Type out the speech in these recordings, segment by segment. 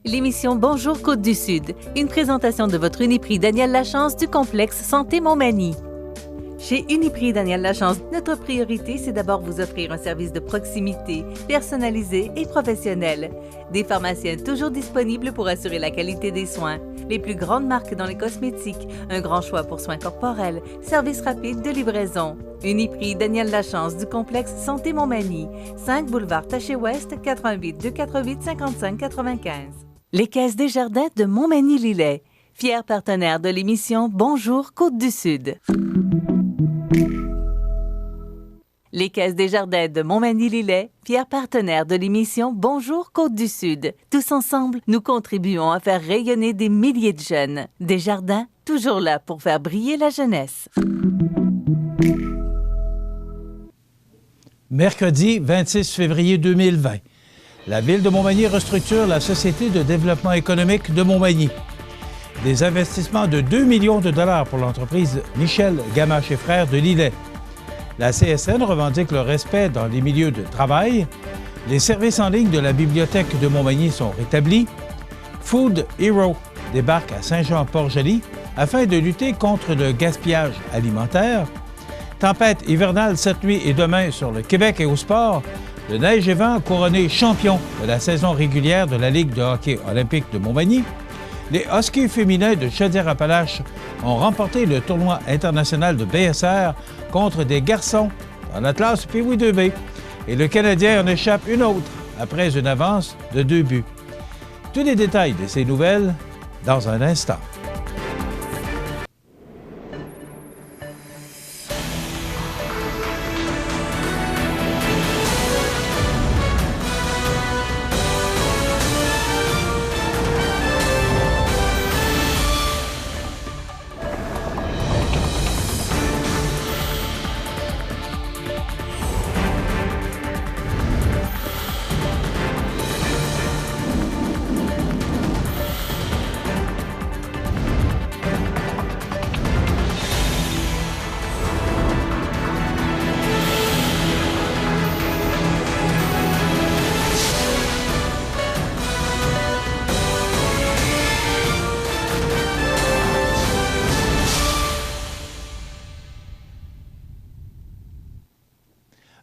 L'émission Bonjour Côte-du-Sud, une présentation de votre Uniprix Daniel Lachance du complexe Santé Montmagny. Chez Uniprix Daniel Lachance, notre priorité, c'est d'abord vous offrir un service de proximité, personnalisé et professionnel. Des pharmaciens toujours disponibles pour assurer la qualité des soins. Les plus grandes marques dans les cosmétiques, un grand choix pour soins corporels, service rapide de livraison. Uniprix Daniel Lachance du complexe Santé Montmagny, 5 boulevard Taché-Ouest, 88 248 55 95. Les Caisses Desjardins de Montmagny-Lillet, fiers partenaires de l'émission Bonjour Côte-du-Sud. Les Caisses Desjardins de Montmagny-Lillet, fiers partenaires de l'émission Bonjour Côte-du-Sud. Tous ensemble, nous contribuons à faire rayonner des milliers de jeunes. Desjardins, toujours là pour faire briller la jeunesse. Mercredi 26 février 2020. La Ville de Montmagny restructure la Société de développement économique de Montmagny. Des investissements de 2 millions de dollars pour l'entreprise Michel Gamache et Frères de Lillet. La CSN revendique le respect dans les milieux de travail. Les services en ligne de la Bibliothèque de Montmagny sont rétablis. Food Hero débarque à Saint-Jean-Port-Joli afin de lutter contre le gaspillage alimentaire. Tempête hivernale cette nuit et demain sur le Québec et au sport. Le Neige et Vent couronné champion de la saison régulière de la Ligue de hockey olympique de Montmagny. Les Huskies féminins de Chaudière-Appalaches ont remporté le tournoi international de BSR contre des garçons dans la classe Pee-Wee 2B. Et le Canadien en échappe une autre après une avance de 2 buts. Tous les détails de ces nouvelles dans un instant.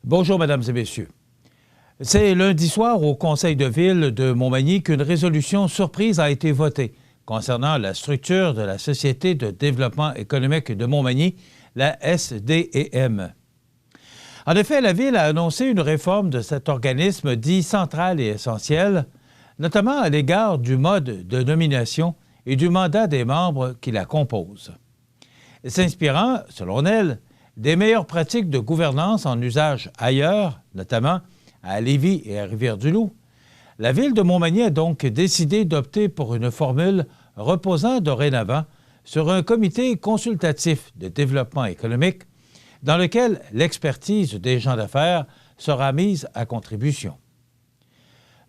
Bonjour, mesdames et messieurs. C'est lundi soir au Conseil de ville de Montmagny qu'une résolution surprise a été votée concernant la structure de la Société de développement économique de Montmagny, la SDEM. En effet, la Ville a annoncé une réforme de cet organisme dit central et essentiel, notamment à l'égard du mode de nomination et du mandat des membres qui la composent. S'inspirant, selon elle, des meilleures pratiques de gouvernance en usage ailleurs, notamment à Lévis et à Rivière-du-Loup, la Ville de Montmagny a donc décidé d'opter pour une formule reposant dorénavant sur un comité consultatif de développement économique dans lequel l'expertise des gens d'affaires sera mise à contribution.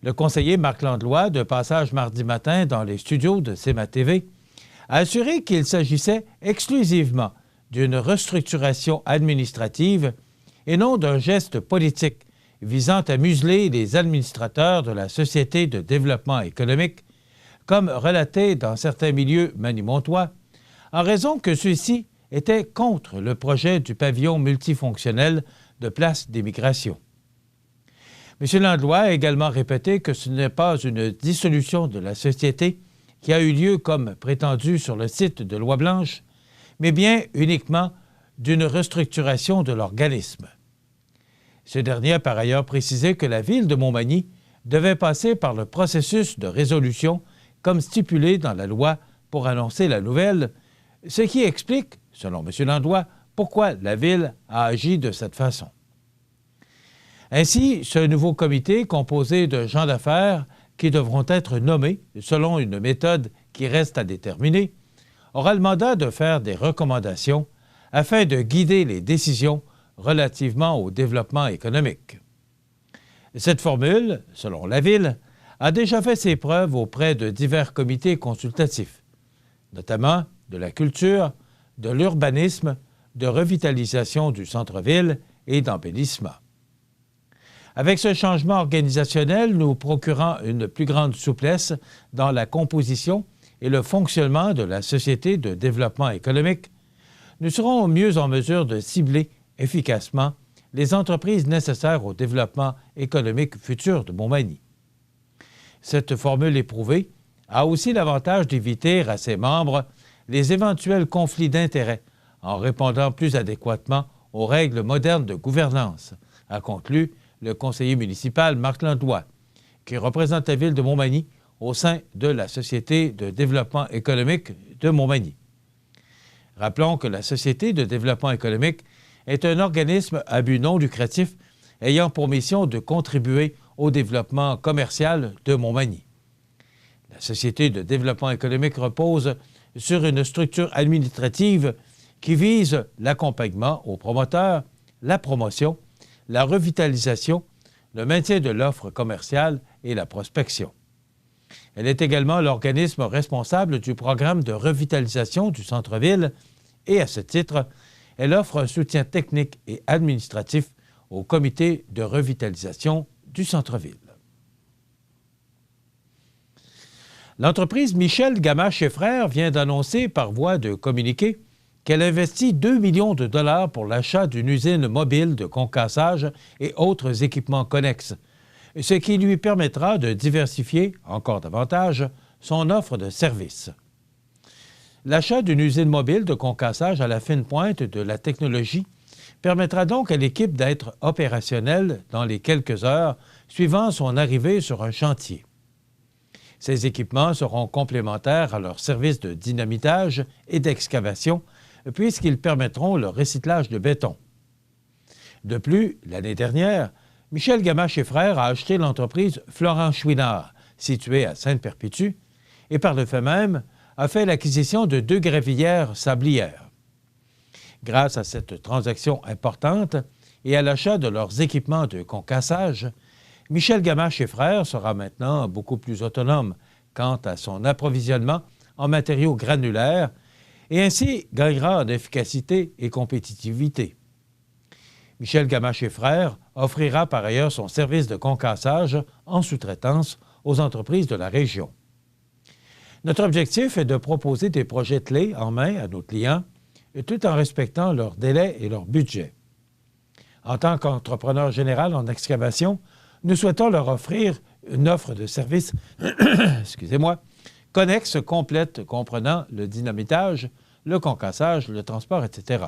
Le conseiller Marc Landlois, de passage mardi matin dans les studios de CMA TV, a assuré qu'il s'agissait exclusivement d'une restructuration administrative et non d'un geste politique visant à museler les administrateurs de la Société de développement économique, comme relaté dans certains milieux manimontois, en raison que ceux-ci étaient contre le projet du pavillon multifonctionnel de Place des Migrations. M. Landlois a également répété que ce n'est pas une dissolution de la société qui a eu lieu comme prétendu sur le site de Loi-Blanche, mais bien uniquement d'une restructuration de l'organisme. Ce dernier a par ailleurs précisé que la Ville de Montmagny devait passer par le processus de résolution comme stipulé dans la loi pour annoncer la nouvelle, ce qui explique, selon M. Landlois, pourquoi la Ville a agi de cette façon. Ainsi, ce nouveau comité, composé de gens d'affaires qui devront être nommés selon une méthode qui reste à déterminer, aura le mandat de faire des recommandations afin de guider les décisions relativement au développement économique. Cette formule, selon la Ville, a déjà fait ses preuves auprès de divers comités consultatifs, notamment de la culture, de l'urbanisme, de revitalisation du centre-ville et d'embellissement. Avec ce changement organisationnel, nous procurant une plus grande souplesse dans la composition et le fonctionnement de la Société de développement économique, nous serons mieux en mesure de cibler efficacement les entreprises nécessaires au développement économique futur de Montmagny. Cette formule éprouvée a aussi l'avantage d'éviter à ses membres les éventuels conflits d'intérêts en répondant plus adéquatement aux règles modernes de gouvernance, a conclu le conseiller municipal Marc Landois, qui représente la ville de Montmagny au sein de la Société de développement économique de Montmagny. Rappelons que la Société de développement économique est un organisme à but non lucratif ayant pour mission de contribuer au développement commercial de Montmagny. La Société de développement économique repose sur une structure administrative qui vise l'accompagnement aux promoteurs, la promotion, la revitalisation, le maintien de l'offre commerciale et la prospection. Elle est également l'organisme responsable du programme de revitalisation du centre-ville et, à ce titre, elle offre un soutien technique et administratif au comité de revitalisation du centre-ville. L'entreprise Michel Gamache et Frères vient d'annoncer par voie de communiqué qu'elle investit 2 millions de dollars pour l'achat d'une usine mobile de concassage et autres équipements connexes, ce qui lui permettra de diversifier encore davantage son offre de services. L'achat d'une usine mobile de concassage à la fine pointe de la technologie permettra donc à l'équipe d'être opérationnelle dans les quelques heures suivant son arrivée sur un chantier. Ces équipements seront complémentaires à leur service de dynamitage et d'excavation puisqu'ils permettront le recyclage de béton. De plus, l'année dernière, Michel Gamache et Frères a acheté l'entreprise Florent Chouinard, située à Sainte-Perpétue, et par le fait même, a fait l'acquisition de 2 gravillères sablières. Grâce à cette transaction importante et à l'achat de leurs équipements de concassage, Michel Gamache et Frères sera maintenant beaucoup plus autonome quant à son approvisionnement en matériaux granulaires et ainsi gagnera en efficacité et compétitivité. Michel Gamache et Frères offrira par ailleurs son service de concassage en sous-traitance aux entreprises de la région. Notre objectif est de proposer des projets clés en main à nos clients, tout en respectant leurs délais et leur budget. En tant qu'entrepreneur général en excavation, nous souhaitons leur offrir une offre de services connexe complète comprenant le dynamitage, le concassage, le transport, etc.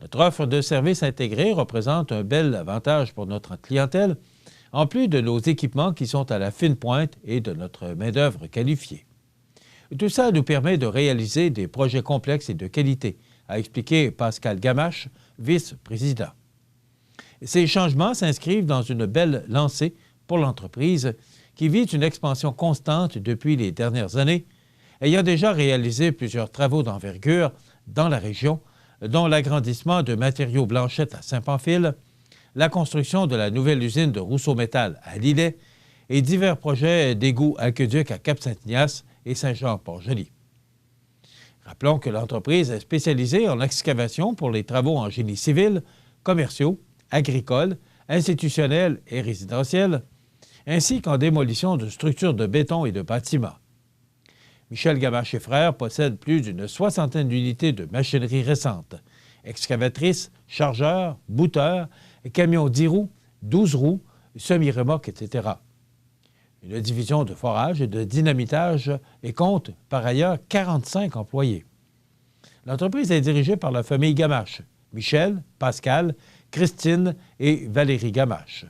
Notre offre de services intégrés représente un bel avantage pour notre clientèle, en plus de nos équipements qui sont à la fine pointe et de notre main-d'œuvre qualifiée. Tout ça nous permet de réaliser des projets complexes et de qualité, a expliqué Pascal Gamache, vice-président. Ces changements s'inscrivent dans une belle lancée pour l'entreprise qui vit une expansion constante depuis les dernières années, ayant déjà réalisé plusieurs travaux d'envergure dans la région, dont l'agrandissement de Matériaux Blanchette à Saint-Pamphile, la construction de la nouvelle usine de Rousseau Métal à Lillet et divers projets d'égouts aqueducs à Cap-Saint-Ignace et Saint-Jean-Port-Joli. Rappelons que l'entreprise est spécialisée en excavation pour les travaux en génie civil, commerciaux, agricoles, institutionnels et résidentiels, ainsi qu'en démolition de structures de béton et de bâtiments. Michel Gamache et Frères possède plus d'une 60aine d'unités de machinerie récentes, excavatrices, chargeurs, bouteurs, camions 10 roues, 12 roues, semi-remorques, etc. Une division de forage et de dynamitage et compte par ailleurs 45 employés. L'entreprise est dirigée par la famille Gamache, Michel, Pascal, Christine et Valérie Gamache.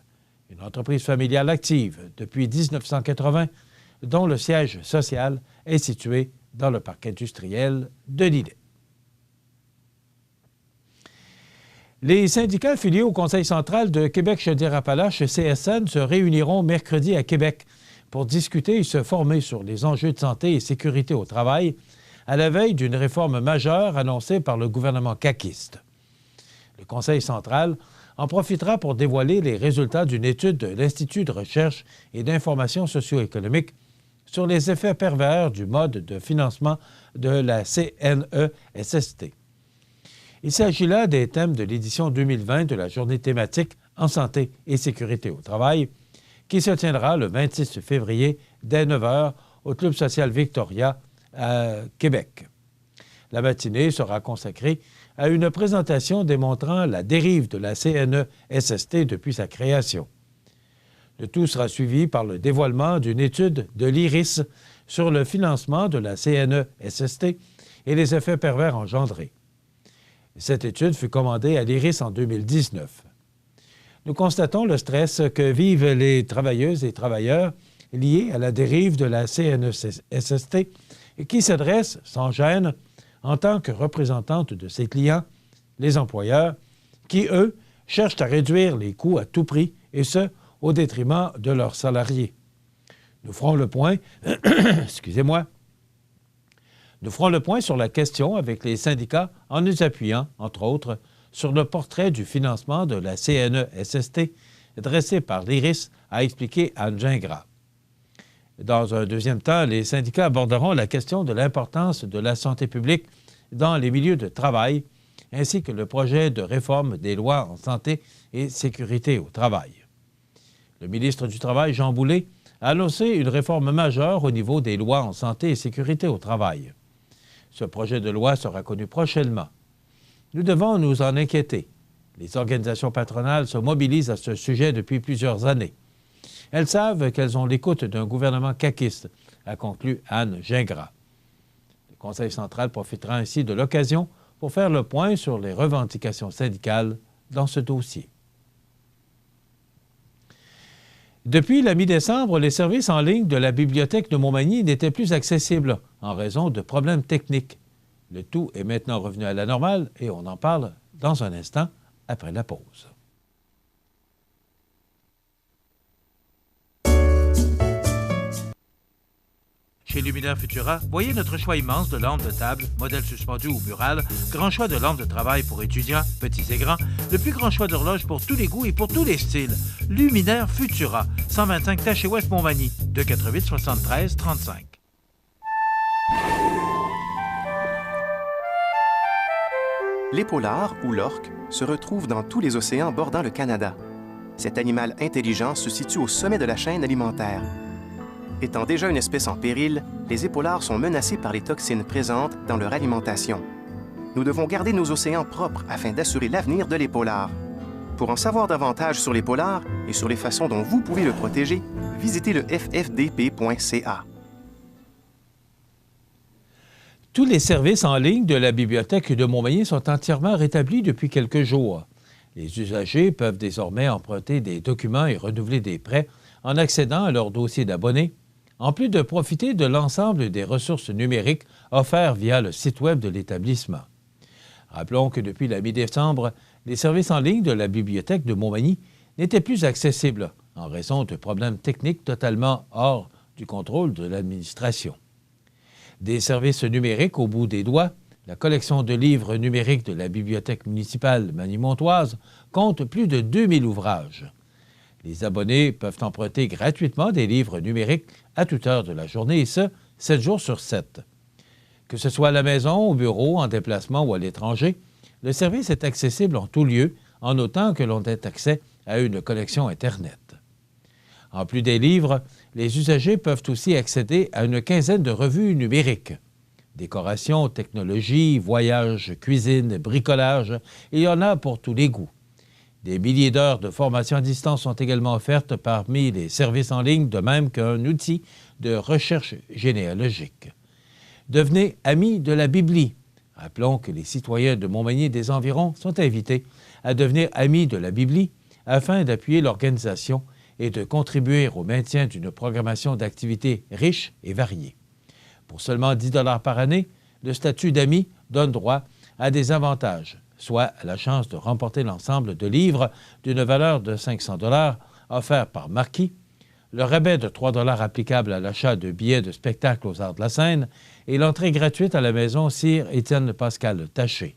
Une entreprise familiale active depuis 1980, dont le siège social est situé dans le parc industriel de Lillet. Les syndicats affiliés au Conseil central de Québec-Chaudière-Appalaches, CSN, se réuniront mercredi à Québec pour discuter et se former sur les enjeux de santé et sécurité au travail à la veille d'une réforme majeure annoncée par le gouvernement caquiste. Le Conseil central en profitera pour dévoiler les résultats d'une étude de l'Institut de recherche et d'information socio-économique sur les effets pervers du mode de financement de la CNESST. Il s'agit là des thèmes de l'édition 2020 de la journée thématique en santé et sécurité au travail, qui se tiendra le 26 février dès 9 h au Club social Victoria à Québec. La matinée sera consacrée à une présentation démontrant la dérive de la CNESST depuis sa création. Le tout sera suivi par le dévoilement d'une étude de l'IRIS sur le financement de la CNESST et les effets pervers engendrés. Cette étude fut commandée à l'IRIS en 2019. Nous constatons le stress que vivent les travailleuses et travailleurs liés à la dérive de la CNESST et qui s'adressent sans gêne en tant que représentantes de ses clients, les employeurs, qui, eux, cherchent à réduire les coûts à tout prix, et ce, au détriment de leurs salariés. Nous ferons le point, Nous ferons le point sur la question avec les syndicats en nous appuyant, entre autres, sur le portrait du financement de la CNESST dressé par l'IRIS, a expliqué Anne Gingras. Dans un deuxième temps, les syndicats aborderont la question de l'importance de la santé publique dans les milieux de travail, ainsi que le projet de réforme des lois en santé et sécurité au travail. Le ministre du Travail, Jean Boulet, a annoncé une réforme majeure au niveau des lois en santé et sécurité au travail. Ce projet de loi sera connu prochainement. Nous devons nous en inquiéter. Les organisations patronales se mobilisent à ce sujet depuis plusieurs années. Elles savent qu'elles ont l'écoute d'un gouvernement caquiste, a conclu Anne Gingras. Le Conseil central profitera ainsi de l'occasion pour faire le point sur les revendications syndicales dans ce dossier. Depuis la mi-décembre, les services en ligne de la Bibliothèque de Montmagny n'étaient plus accessibles en raison de problèmes techniques. Le tout est maintenant revenu à la normale et on en parle dans un instant après la pause. Chez Luminaire Futura, voyez notre choix immense de lampes de table, modèles suspendus ou murales, grand choix de lampes de travail pour étudiants, petits et grands, le plus grand choix d'horloges pour tous les goûts et pour tous les styles. Luminaire Futura, 125 Taché Ouest Montmagny, 248 73 35. L'épaulard, ou l'orque, se retrouve dans tous les océans bordant le Canada. Cet animal intelligent se situe au sommet de la chaîne alimentaire. Étant déjà une espèce en péril, les épaulards sont menacés par les toxines présentes dans leur alimentation. Nous devons garder nos océans propres afin d'assurer l'avenir de l'épaulard. Pour en savoir davantage sur l'épaulard et sur les façons dont vous pouvez le protéger, visitez le ffdp.ca. Tous les services en ligne de la Bibliothèque de Montmagny sont entièrement rétablis depuis quelques jours. Les usagers peuvent désormais emprunter des documents et renouveler des prêts en accédant à leur dossier d'abonné, en plus de profiter de l'ensemble des ressources numériques offertes via le site Web de l'établissement. Rappelons que depuis la mi-décembre, les services en ligne de la Bibliothèque de Montmagny n'étaient plus accessibles en raison de problèmes techniques totalement hors du contrôle de l'administration. Des services numériques au bout des doigts, la collection de livres numériques de la Bibliothèque municipale magny-montoise compte plus de 2000 ouvrages. Les abonnés peuvent emprunter gratuitement des livres numériques à toute heure de la journée, et ce, 7 jours sur 7. Que ce soit à la maison, au bureau, en déplacement ou à l'étranger, le service est accessible en tout lieu, en autant que l'on ait accès à une connexion Internet. En plus des livres, les usagers peuvent aussi accéder à une quinzaine de revues numériques. Décoration, technologie, voyage, cuisine, bricolage, il y en a pour tous les goûts. Des milliers d'heures de formation à distance sont également offertes parmi les services en ligne, de même qu'un outil de recherche généalogique. Devenez amis de la Bibli. Rappelons que les citoyens de Montmagny et des environs sont invités à devenir amis de la Bibli afin d'appuyer l'organisation et de contribuer au maintien d'une programmation d'activités riche et variée. Pour seulement 10 $ par année, le statut d'ami donne droit à des avantages, soit à la chance de remporter l'ensemble de livres d'une valeur de 500 $ offerts par Marquis, le rabais de 3 $ applicable à l'achat de billets de spectacle aux Arts de la Scène et l'entrée gratuite à la maison Sir Étienne Pascal Taché.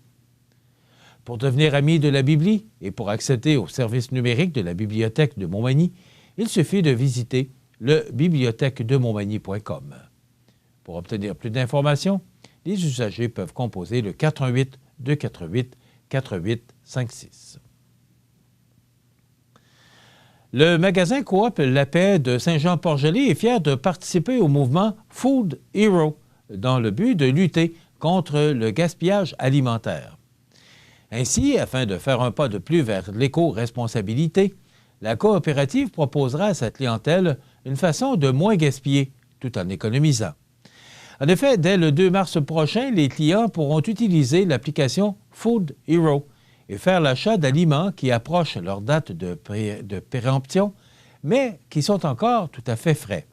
Pour devenir ami de la Bibli et pour accéder aux services numériques de la Bibliothèque de Montmagny, il suffit de visiter le bibliothèquedemontmagny.com. Pour obtenir plus d'informations, les usagers peuvent composer le 418 248 4856. Le magasin Coop La Paix de Saint-Jean-Port-Joli est fier de participer au mouvement Food Hero dans le but de lutter contre le gaspillage alimentaire. Ainsi, afin de faire un pas de plus vers l'éco-responsabilité, la coopérative proposera à sa clientèle une façon de moins gaspiller tout en économisant. En effet, dès le 2 mars prochain, les clients pourront utiliser l'application Food Hero et faire l'achat d'aliments qui approchent leur date de péremption, mais qui sont encore tout à fait frais.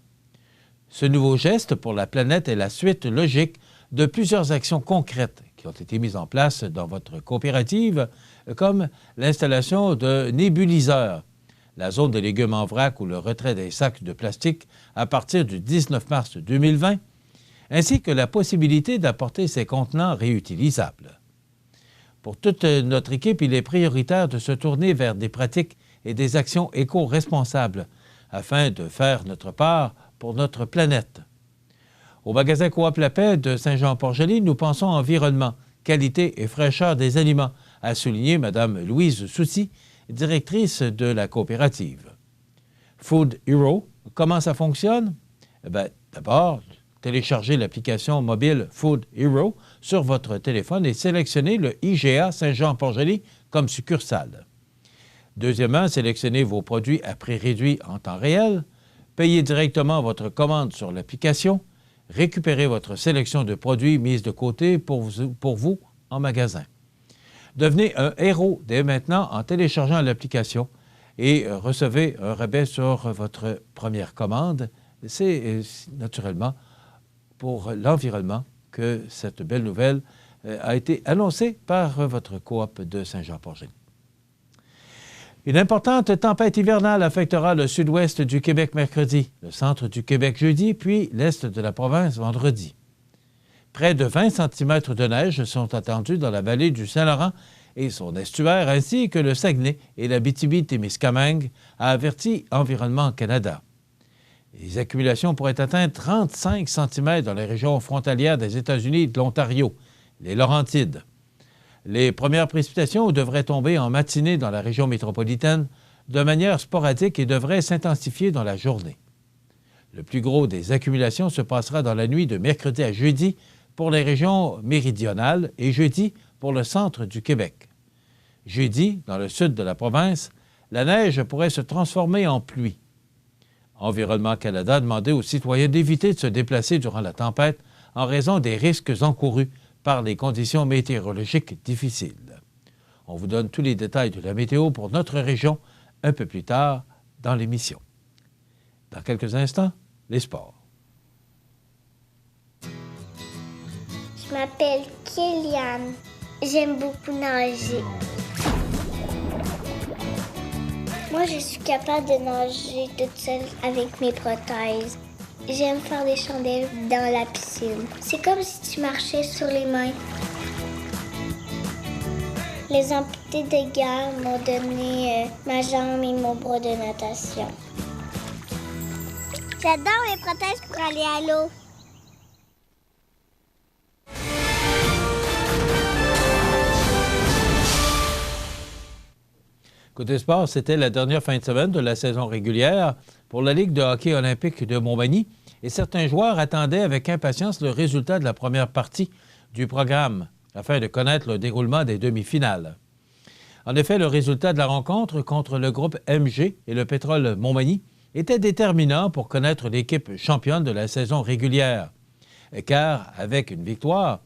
Ce nouveau geste pour la planète est la suite logique de plusieurs actions concrètes qui ont été mises en place dans votre coopérative, comme l'installation de nébuliseurs, la zone des légumes en vrac ou le retrait des sacs de plastique à partir du 19 mars 2020, ainsi que la possibilité d'apporter ces contenants réutilisables. Pour toute notre équipe, il est prioritaire de se tourner vers des pratiques et des actions éco-responsables afin de faire notre part pour notre planète. Au magasin Coop La Paix de Saint-Jean-Port-Joli, nous pensons environnement, qualité et fraîcheur des aliments, a souligné Mme Louise Soucy, directrice de la coopérative. Food Hero, comment ça fonctionne? D'abord, téléchargez l'application mobile Food Hero sur votre téléphone et sélectionnez le IGA Saint-Jean-Port-Joli comme succursale. Deuxièmement, sélectionnez vos produits à prix réduit en temps réel, payez directement votre commande sur l'application, récupérez votre sélection de produits mise de côté pour vous en magasin. Devenez un héros dès maintenant en téléchargeant l'application et recevez un rabais sur votre première commande. C'est naturellement pour l'environnement que cette belle nouvelle a été annoncée par votre coop de Saint-Jean-Port-Joli. Une importante tempête hivernale affectera le sud-ouest du Québec mercredi, le centre du Québec jeudi, puis l'est de la province vendredi. Près de 20 cm de neige sont attendus dans la vallée du Saint-Laurent et son estuaire, ainsi que le Saguenay et l'Abitibi-Témiscamingue, a averti Environnement Canada. Les accumulations pourraient atteindre 35 cm dans les régions frontalières des États-Unis et de l'Ontario, les Laurentides. Les premières précipitations devraient tomber en matinée dans la région métropolitaine de manière sporadique et devraient s'intensifier dans la journée. Le plus gros des accumulations se passera dans la nuit de mercredi à jeudi pour les régions méridionales et jeudi pour le centre du Québec. Jeudi, dans le sud de la province, la neige pourrait se transformer en pluie. Environnement Canada a demandé aux citoyens d'éviter de se déplacer durant la tempête en raison des risques encourus par les conditions météorologiques difficiles. On vous donne tous les détails de la météo pour notre région un peu plus tard dans l'émission. Dans quelques instants, les sports. Je m'appelle Kéliane. J'aime beaucoup nager. Moi, je suis capable de nager toute seule avec mes prothèses. J'aime faire des chandelles dans la piscine. C'est comme si tu marchais sur les mains. Les amputés de guerre m'ont donné ma jambe et mon bras de natation. J'adore les prothèses pour aller à l'eau. Côté sport, c'était la dernière fin de semaine de la saison régulière pour la Ligue de hockey olympique de Montmagny et certains joueurs attendaient avec impatience le résultat de la première partie du programme afin de connaître le déroulement des demi-finales. En effet, le résultat de la rencontre contre le groupe MG et le Pétrole Montmagny était déterminant pour connaître l'équipe championne de la saison régulière. Car, avec une victoire,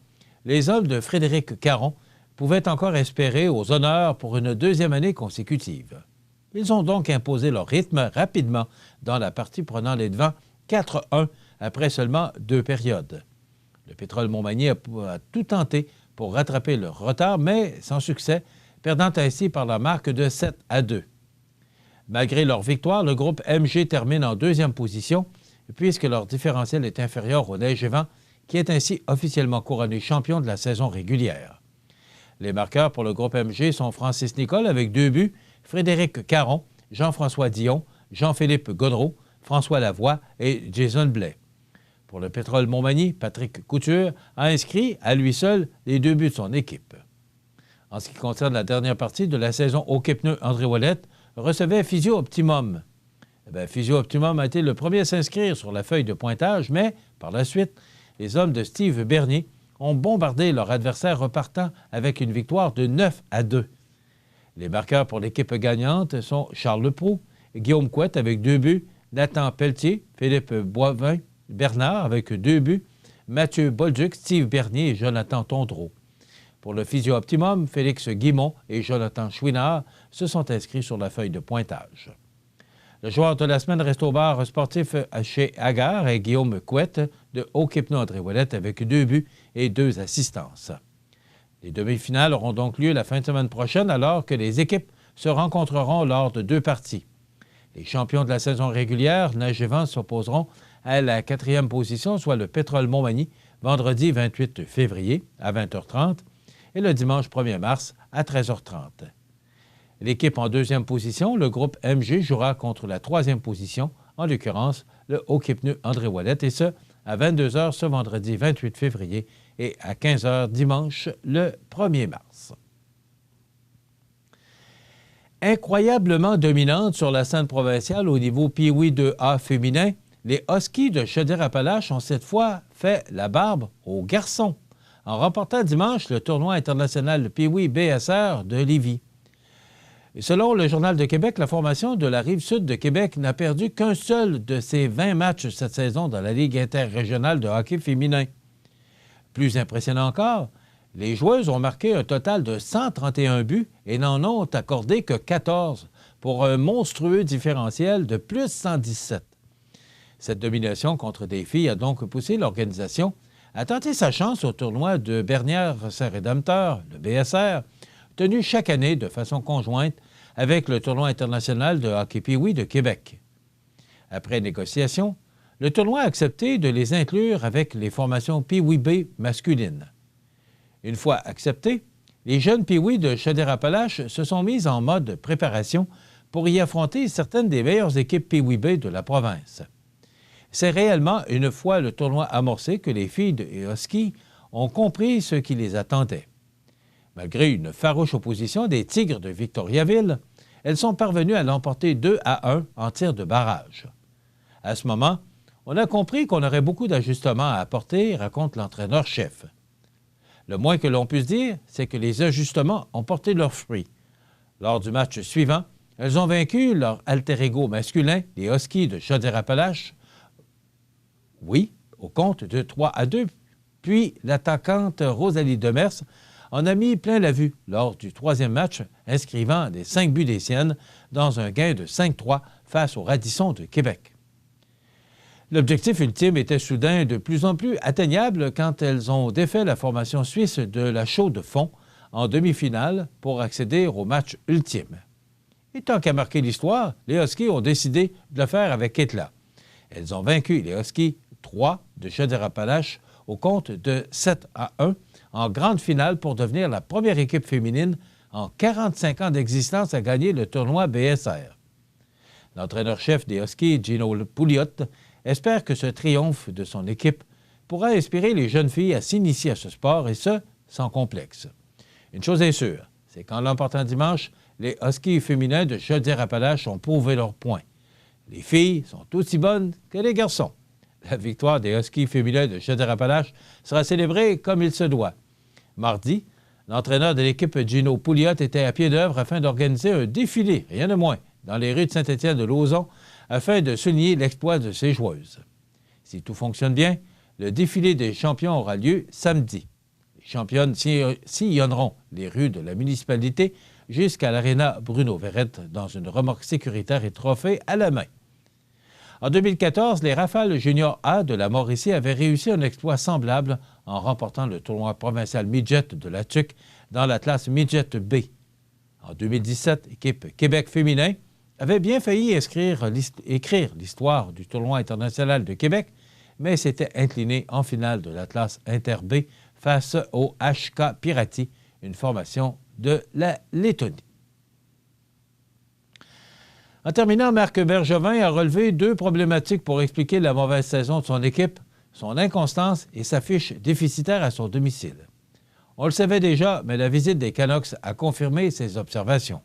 les hommes de Frédéric Caron pouvaient encore espérer aux honneurs pour une deuxième année consécutive. Ils ont donc imposé leur rythme rapidement dans la partie prenant les devants 4-1 après seulement 2 périodes. Le Pétrole Montmagny a tout tenté pour rattraper leur retard, mais sans succès, perdant ainsi par la marque de 7-2. Malgré leur victoire, le groupe MG termine en deuxième position, puisque leur différentiel est inférieur au Neige et Vent, qui est ainsi officiellement couronné champion de la saison régulière. Les marqueurs pour le groupe MG sont Francis Nicole avec 2 buts, Frédéric Caron, Jean-François Dion, Jean-Philippe Godreau, François Lavoie et Jason Blais. Pour le Pétrole Montmagny, Patrick Couture a inscrit à lui seul les 2 buts de son équipe. En ce qui concerne la dernière partie de la saison hockey pneu André Ouellette, recevait Physio Optimum. Physio Optimum a été le premier à s'inscrire sur la feuille de pointage, mais par la suite, les hommes de Steve Bernier ont bombardé leur adversaire repartant avec une victoire de 9-2. Les marqueurs pour l'équipe gagnante sont Charles Leproux, Guillaume Couette avec 2 buts, Nathan Pelletier, Philippe Boivin, Bernard avec 2 buts, Mathieu Bolduc, Steve Bernier et Jonathan Tondreau. Pour le Physio Optimum, Félix Guimont et Jonathan Chouinard se sont inscrits sur la feuille de pointage. Le joueur de la semaine reste au bar sportif chez Agar et Guillaume Couette de Haut-Kipna-André-Ouellette avec 2 buts et 2 assistances. Les demi-finales auront donc lieu la fin de semaine prochaine alors que les équipes se rencontreront lors de 2 parties. Les champions de la saison régulière, Neige et Vent, s'opposeront à la 4e position, soit le Pétrole Montmagny, vendredi 28 février à 20h30 et le dimanche 1er mars à 13h30. L'équipe en 2e position, le groupe MG, jouera contre la 3e position, en l'occurrence le Haut-Kipna-André-Ouellette, et ce, à 22h ce vendredi 28 février et à 15h dimanche le 1er mars. Incroyablement dominante sur la scène provinciale au niveau Pee-Wee 2A féminin, les Huskies de Chaudière-Appalaches ont cette fois fait la barbe aux garçons en remportant dimanche le tournoi international Pee-Wee BSR de Lévis. Et selon le Journal de Québec, la formation de la Rive-Sud de Québec n'a perdu qu'un seul de ses 20 matchs cette saison dans la Ligue interrégionale de hockey féminin. Plus impressionnant encore, les joueuses ont marqué un total de 131 buts et n'en ont accordé que 14 pour un monstrueux différentiel de plus 117. Cette domination contre des filles a donc poussé l'organisation à tenter sa chance au tournoi de Bernière-Saint-Rédempteur, le BSR, tenu chaque année de façon conjointe avec le tournoi international de hockey Pee-Wee de Québec. Après négociation, le tournoi a accepté de les inclure avec les formations Pee-Wee B masculines. Une fois accepté, les jeunes Pee-Wee de Chaudière-Appalaches se sont mis en mode préparation pour y affronter certaines des meilleures équipes Pee-Wee B de la province. C'est réellement une fois le tournoi amorcé que les filles de Huskies ont compris ce qui les attendait. Malgré une farouche opposition des Tigres de Victoriaville, elles sont parvenues à l'emporter 2-1 en tir de barrage. À ce moment, on a compris qu'on aurait beaucoup d'ajustements à apporter, raconte l'entraîneur-chef. Le moins que l'on puisse dire, c'est que les ajustements ont porté leurs fruits. Lors du match suivant, elles ont vaincu leur alter ego masculin, les Huskies de Chaudière-Appalaches, oui, au compte de 3-2, puis l'attaquante Rosalie Demers en a mis plein la vue lors du 3e match, inscrivant des 5 buts des siennes dans un gain de 5-3 face au Radisson de Québec. L'objectif ultime était soudain de plus en plus atteignable quand elles ont défait la formation suisse de la Chaux-de-Fonds en demi-finale pour accéder au match ultime. Et tant qu'à marquer l'histoire, les Huskies ont décidé de le faire avec éclat. Elles ont vaincu les Huskies 3 de Chaudière-Appalaches au compte de 7-1 en grande finale pour devenir la première équipe féminine en 45 ans d'existence à gagner le tournoi BSR. L'entraîneur-chef des Huskies, Gino Pouliot, espère que ce triomphe de son équipe pourra inspirer les jeunes filles à s'initier à ce sport, et ce, sans complexe. Une chose est sûre, c'est qu'en l'emportant dimanche, les Huskies féminins de Chaudière-Appalaches ont prouvé leur point. Les filles sont aussi bonnes que les garçons. La victoire des Huskies féminins de Chaudière-Appalaches sera célébrée comme il se doit. Mardi, l'entraîneur de l'équipe Gino Pouliot était à pied d'œuvre afin d'organiser un défilé, rien de moins, dans les rues de Saint-Étienne-de-Lauzon, afin de souligner l'exploit de ses joueuses. Si tout fonctionne bien, le défilé des champions aura lieu samedi. Les championnes sillonneront les rues de la municipalité jusqu'à l'aréna Bruno Verrette dans une remorque sécuritaire et trophée à la main. En 2014, les Rafales Junior A de la Mauricie avaient réussi un exploit semblable en remportant le tournoi provincial Midget de la TUC dans la classe Midget B. En 2017, l'équipe Québec féminin avait bien failli écrire l'histoire du tournoi international de Québec, mais s'était incliné en finale de la classe Inter B face au HK Pirati, une formation de la Lettonie. En terminant, Marc Bergevin a relevé 2 problématiques pour expliquer la mauvaise saison de son équipe, son inconstance et sa fiche déficitaire à son domicile. On le savait déjà, mais la visite des Canucks a confirmé ces observations.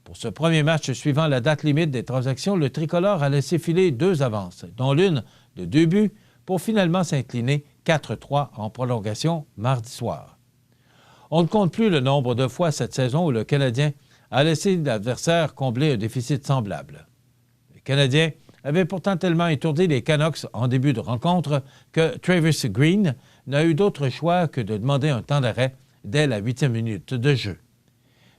Pour ce premier match suivant la date limite des transactions, le tricolore a laissé filer 2 avances, dont l'une de 2 buts, pour finalement s'incliner 4-3 en prolongation mardi soir. On ne compte plus le nombre de fois cette saison où le Canadien a laissé l'adversaire combler un déficit semblable. Le Canadien avait pourtant tellement étourdi les Canucks en début de rencontre que Travis Green n'a eu d'autre choix que de demander un temps d'arrêt dès la 8e minute de jeu.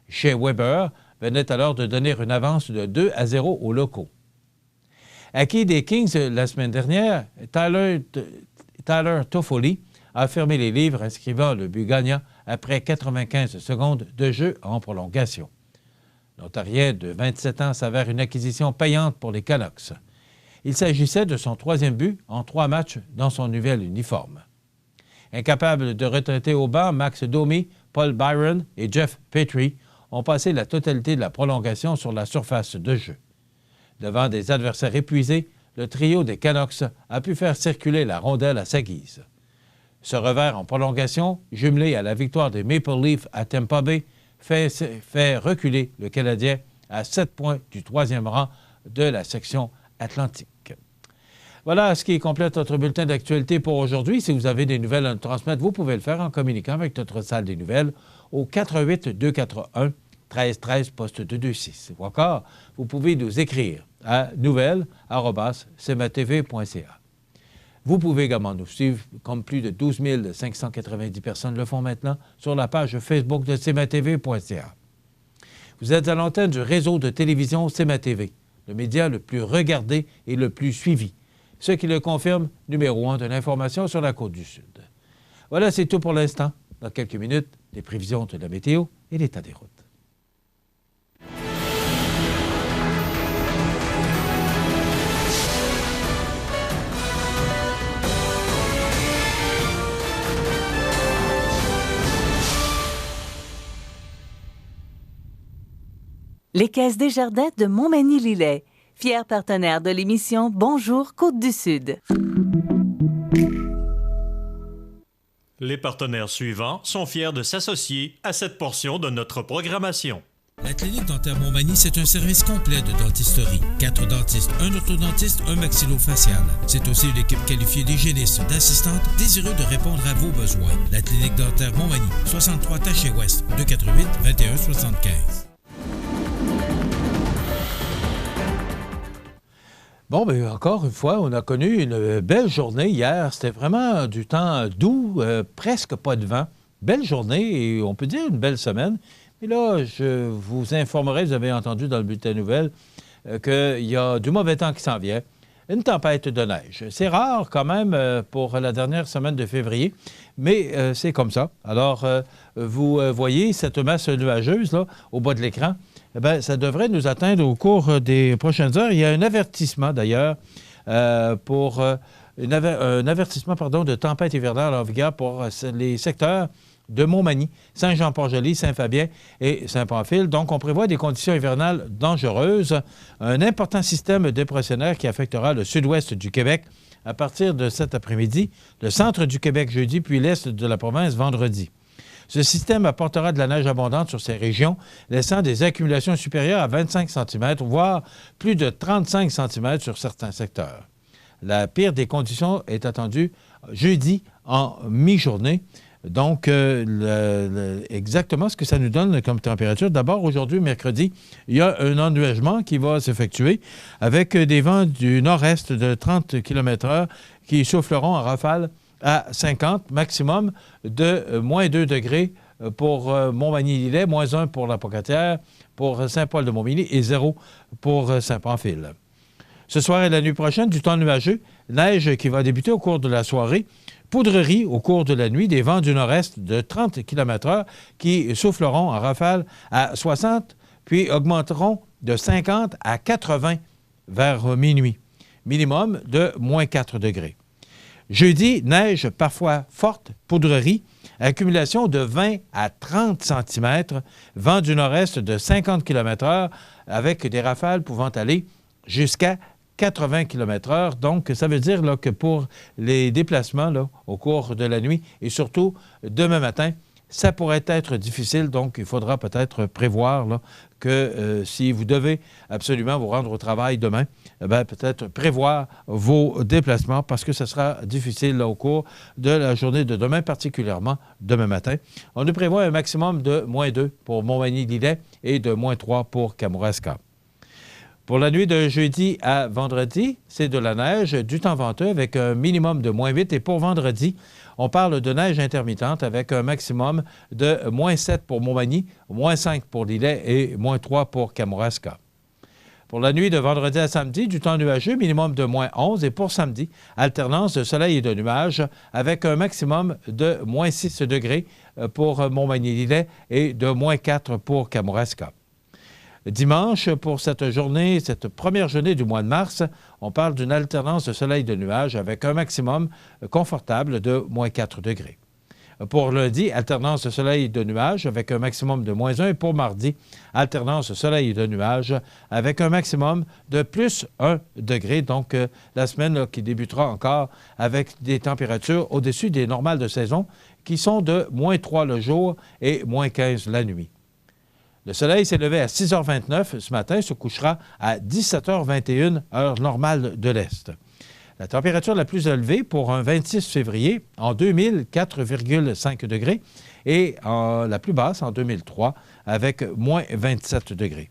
Shea Weber venait alors de donner une avance de 2-0 aux locaux. Acquis des Kings la semaine dernière, Tyler Toffoli a fermé les livres, inscrivant le but gagnant après 95 secondes de jeu en prolongation. L'Ontarien de 27 ans s'avère une acquisition payante pour les Canucks. Il s'agissait de son 3e but en 3 matchs dans son nouvel uniforme. Incapables de retraiter au banc, Max Domi, Paul Byron et Jeff Petrie ont passé la totalité de la prolongation sur la surface de jeu. Devant des adversaires épuisés, le trio des Canucks a pu faire circuler la rondelle à sa guise. Ce revers en prolongation, jumelé à la victoire des Maple Leafs à Tampa Bay, fait reculer le Canadien à 7 points du 3e rang de la section Atlantique. Voilà ce qui complète notre bulletin d'actualité pour aujourd'hui. Si vous avez des nouvelles à nous transmettre, vous pouvez le faire en communiquant avec notre salle des nouvelles au 88-241 1313 poste 226. Ou encore, vous pouvez nous écrire à nouvelles@cmatv.ca. Vous pouvez également nous suivre, comme plus de 12 590 personnes le font maintenant, sur la page Facebook de cmatv.ca. Vous êtes à l'antenne du réseau de télévision CMA-TV, le média le plus regardé et le plus suivi, ce qui le confirme, numéro 1 de l'information sur la Côte-du-Sud. Voilà, c'est tout pour l'instant. Dans quelques minutes, les prévisions de la météo et l'état des routes. Les Caisses Desjardins de Montmagny-Lillet, fier partenaire de l'émission Bonjour Côte-du-Sud. Les partenaires suivants sont fiers de s'associer à cette portion de notre programmation. La clinique dentaire Montmagny, c'est un service complet de dentisterie. 4 dentistes, un orthodontiste, un maxillofacial. C'est aussi une équipe qualifiée d'hygiénistes, d'assistantes, désireux de répondre à vos besoins. La clinique dentaire Montmagny, 63 Taché-Ouest, 248-2175. Bon, bien, encore une fois, on a connu une belle journée hier. C'était vraiment du temps doux, presque pas de vent. Belle journée et on peut dire une belle semaine. Et là, je vous informerai, vous avez entendu dans le bulletin nouvelle, qu'il y a du mauvais temps qui s'en vient. Une tempête de neige. C'est rare quand même pour la dernière semaine de février, mais c'est comme ça. Alors, vous voyez cette masse nuageuse là, au bas de l'écran. Eh bien, ça devrait nous atteindre au cours des prochaines heures. Il y a un avertissement, d'ailleurs, un avertissement de tempête hivernale en vigueur pour les secteurs de Montmagny, Saint-Jean-Port-Joli, Saint-Fabien et Saint-Pamphile. Donc, on prévoit des conditions hivernales dangereuses. Un important système dépressionnaire qui affectera le sud-ouest du Québec à partir de cet après-midi, le centre du Québec jeudi, puis l'est de la province vendredi. Ce système apportera de la neige abondante sur ces régions, laissant des accumulations supérieures à 25 cm, voire plus de 35 cm sur certains secteurs. La pire des conditions est attendue jeudi en mi-journée. Donc, exactement ce que ça nous donne comme température. D'abord, aujourd'hui, mercredi, il y a un ennuagement qui va s'effectuer avec des vents du nord-est de 30 km/h qui souffleront en rafale à 50, maximum de moins 2 degrés pour Montmagny-Lillet, moins 1 pour la Pocatière, pour Saint-Paul-de-Montmagny et 0 pour Saint-Pamphile. Ce soir et la nuit prochaine, du temps nuageux, neige qui va débuter au cours de la soirée, poudrerie au cours de la nuit, des vents du nord-est de 30 km/h qui souffleront en rafale à 60, puis augmenteront de 50 à 80 vers minuit, minimum de moins 4 degrés. Jeudi, neige parfois forte, poudrerie, accumulation de 20 à 30 cm, vent du nord-est de 50 km/h avec des rafales pouvant aller jusqu'à 80 km/h. Donc, ça veut dire là, que pour les déplacements là, au cours de la nuit et surtout demain matin, ça pourrait être difficile. Donc, il faudra peut-être prévoir là, que si vous devez absolument vous rendre au travail demain, peut-être prévoir vos déplacements parce que ce sera difficile là, au cours de la journée de demain, particulièrement demain matin. On nous prévoit un maximum de -2 pour Montmagny-Lillet et de -3 pour Kamouraska. Pour la nuit de jeudi à vendredi, c'est de la neige, du temps venteux avec un minimum de -8. Et pour vendredi, on parle de neige intermittente avec un maximum de -7 pour Montmagny, -5 pour Lillet et -3 pour Kamouraska. Pour la nuit de vendredi à samedi, du temps nuageux, minimum de -11. Et pour samedi, alternance de soleil et de nuages avec un maximum de -6 degrés pour Montmagny-Lillet et de -4 pour Kamouraska. Dimanche, pour cette journée, cette première journée du mois de mars, on parle d'une alternance de soleil et de nuages avec un maximum confortable de -4 degrés. Pour lundi, alternance de soleil et de nuages avec un maximum de -1. Et pour mardi, alternance de soleil et de nuages avec un maximum de +1 degré. Donc, la semaine là, qui débutera encore avec des températures au-dessus des normales de saison qui sont de -3 le jour et -15 la nuit. Le soleil s'est levé à 6h29 ce matin, se couchera à 17h21, heure normale de l'Est. La température la plus élevée pour un 26 février, en 2000, 4,5 degrés, et la plus basse en 2003, avec -27 degrés.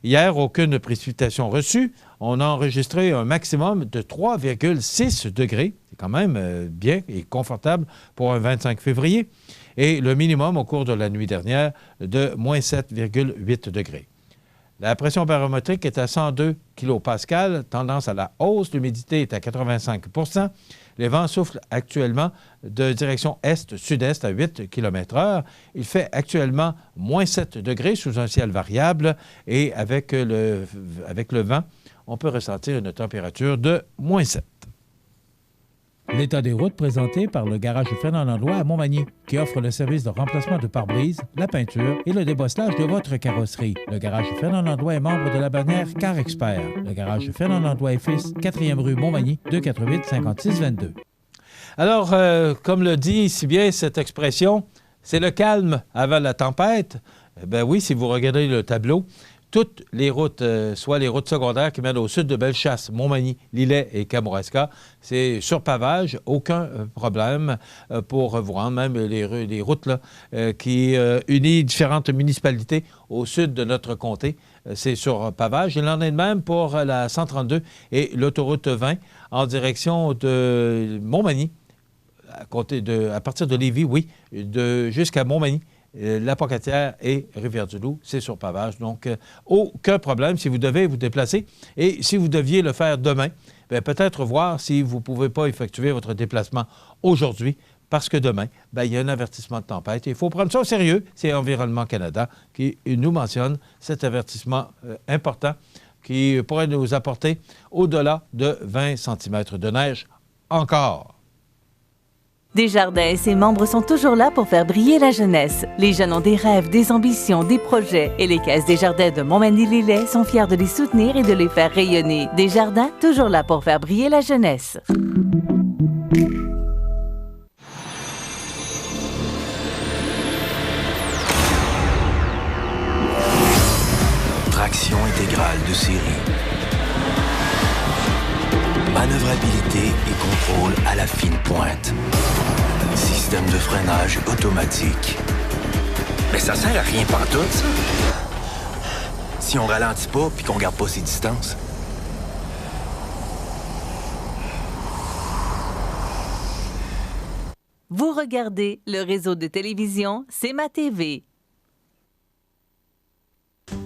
Hier, aucune précipitation reçue. On a enregistré un maximum de 3,6 degrés. C'est quand même bien et confortable pour un 25 février. Et le minimum au cours de la nuit dernière de -7,8 degrés. La pression barométrique est à 102 kPa, tendance à la hausse, l'humidité est à 85 %. Les vents soufflent actuellement de direction est-sud-est à 8 km/h. Il fait actuellement -7 degrés sous un ciel variable et avec le vent, on peut ressentir une température de -7. L'état des routes présenté par le garage Fernand Landlois à Montmagny, qui offre le service de remplacement de pare-brise, la peinture et le débosselage de votre carrosserie. Le garage Fernand Landlois est membre de la bannière Car Expert. Le garage Fernand Landlois et Fils, 4e rue Montmagny, 248-5622. Alors, comme le dit si bien cette expression, c'est le calme avant la tempête. Ben oui, si vous regardez le tableau, toutes les routes, soit les routes secondaires qui mènent au sud de Bellechasse, Montmagny, Lillet et Kamouraska, c'est sur pavage, aucun problème pour vous rendre, même les routes là, qui unissent différentes municipalités au sud de notre comté. C'est sur pavage. Il en est de même pour la 132 et l'autoroute 20 en direction de Montmagny, à partir de Lévis, oui, jusqu'à Montmagny. La Pocatière et Rivière-du-Loup, c'est sur pavage. Donc, aucun problème si vous devez vous déplacer. Et si vous deviez le faire demain, peut-être voir si vous ne pouvez pas effectuer votre déplacement aujourd'hui, parce que demain, il y a un avertissement de tempête. Et il faut prendre ça au sérieux. C'est Environnement Canada qui nous mentionne cet avertissement important qui pourrait nous apporter au-delà de 20 cm de neige encore. Desjardins et ses membres sont toujours là pour faire briller la jeunesse. Les jeunes ont des rêves, des ambitions, des projets. Et les Caisses Desjardins de Montmagny-Lillet sont fiers de les soutenir et de les faire rayonner. Desjardins, toujours là pour faire briller la jeunesse. Traction intégrale de série. Manœuvrabilité et contrôle à la fine pointe. Système de freinage automatique. Mais ça sert à rien pantoute, ça. Si on ralentit pas puis qu'on garde pas ses distances. Vous regardez le réseau de télévision C'est ma TV.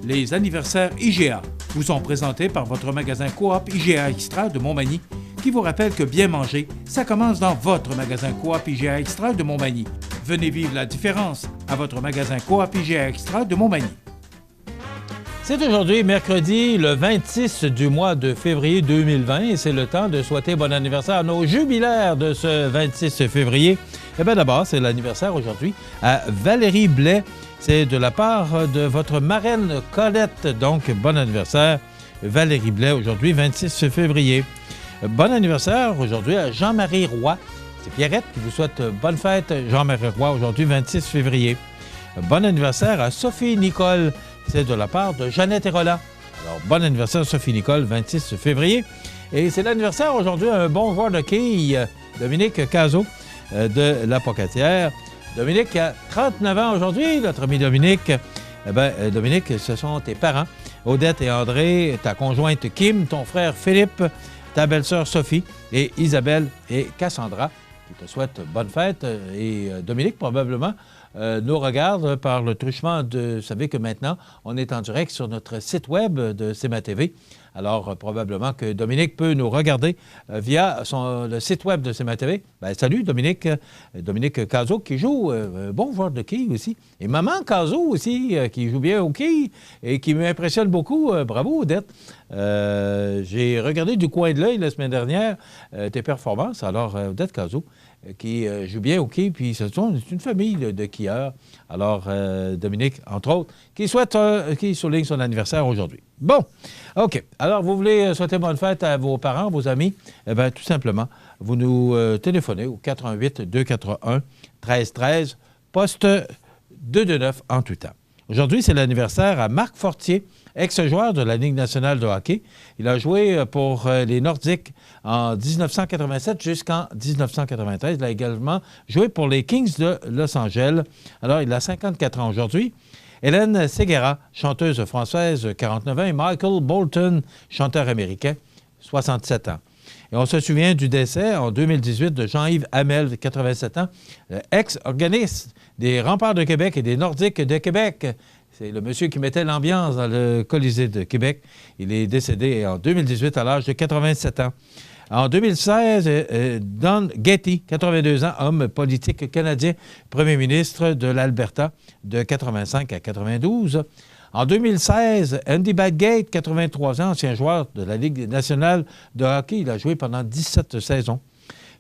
Les anniversaires IGA vous sont présentés par votre magasin Coop IGA Extra de Montmagny, qui vous rappelle que bien manger, ça commence dans votre magasin Coop IGA Extra de Montmagny. Venez vivre la différence à votre magasin Coop IGA Extra de Montmagny. C'est aujourd'hui, mercredi, le 26 du mois de février 2020, et c'est le temps de souhaiter bon anniversaire à nos jubilaires de ce 26 février. Eh bien, d'abord, c'est l'anniversaire aujourd'hui à Valérie Blais. C'est de la part de votre marraine Colette. Donc, bon anniversaire, Valérie Blais, aujourd'hui, 26 février. Bon anniversaire aujourd'hui à Jean-Marie Roy. C'est Pierrette qui vous souhaite bonne fête, Jean-Marie Roy, aujourd'hui, 26 février. Bon anniversaire à Sophie Nicole c'est de la part de Jeannette et Roland. Alors, bon anniversaire, Sophie Nicole, 26 février. Et c'est l'anniversaire aujourd'hui d'un bon joueur de quilles, Dominique Cazot, de la Pocatière. Dominique a 39 ans aujourd'hui, notre ami Dominique. Eh bien, Dominique, ce sont tes parents, Odette et André, ta conjointe Kim, ton frère Philippe, ta belle-sœur Sophie et Isabelle et Cassandra qui te souhaitent bonne fête. Et Dominique, probablement, nous regarde par le truchement de... Vous savez que maintenant, on est en direct sur notre site web de CMA TV. Alors, probablement que Dominique peut nous regarder via le site web de CMA TV. Bien, salut, Dominique. Dominique Cazot, qui joue, bon joueur de quilles aussi. Et maman Cazot aussi, qui joue bien au quilles et qui m'impressionne beaucoup. Bravo, Odette. J'ai regardé du coin de l'œil la semaine dernière tes performances. Alors, Odette Cazot, qui joue bien au quilles, puis c'est une famille de quilleurs. Alors, Dominique, entre autres, qui souligne son anniversaire aujourd'hui. Bon, OK. Alors, vous voulez souhaiter bonne fête à vos parents, vos amis? Eh bien, tout simplement, vous nous téléphonez au 418-281-1313, poste 229 en tout temps. Aujourd'hui, c'est l'anniversaire à Marc Fortier, ex-joueur de la Ligue nationale de hockey. Il a joué pour les Nordiques en 1987 jusqu'en 1993. Il a également joué pour les Kings de Los Angeles. Alors, il a 54 ans aujourd'hui. Hélène Séguéra, chanteuse française, 49 ans, et Michael Bolton, chanteur américain, 67 ans. Et on se souvient du décès en 2018 de Jean-Yves Hamel, 87 ans, ex-organiste des Remparts de Québec et des Nordiques de Québec. C'est le monsieur qui mettait l'ambiance dans le Colisée de Québec. Il est décédé en 2018 à l'âge de 87 ans. En 2016, Don Getty, 82 ans, homme politique canadien, premier ministre de l'Alberta de 85 à 92. En 2016, Andy Badgate, 83 ans, ancien joueur de la Ligue nationale de hockey. Il a joué pendant 17 saisons.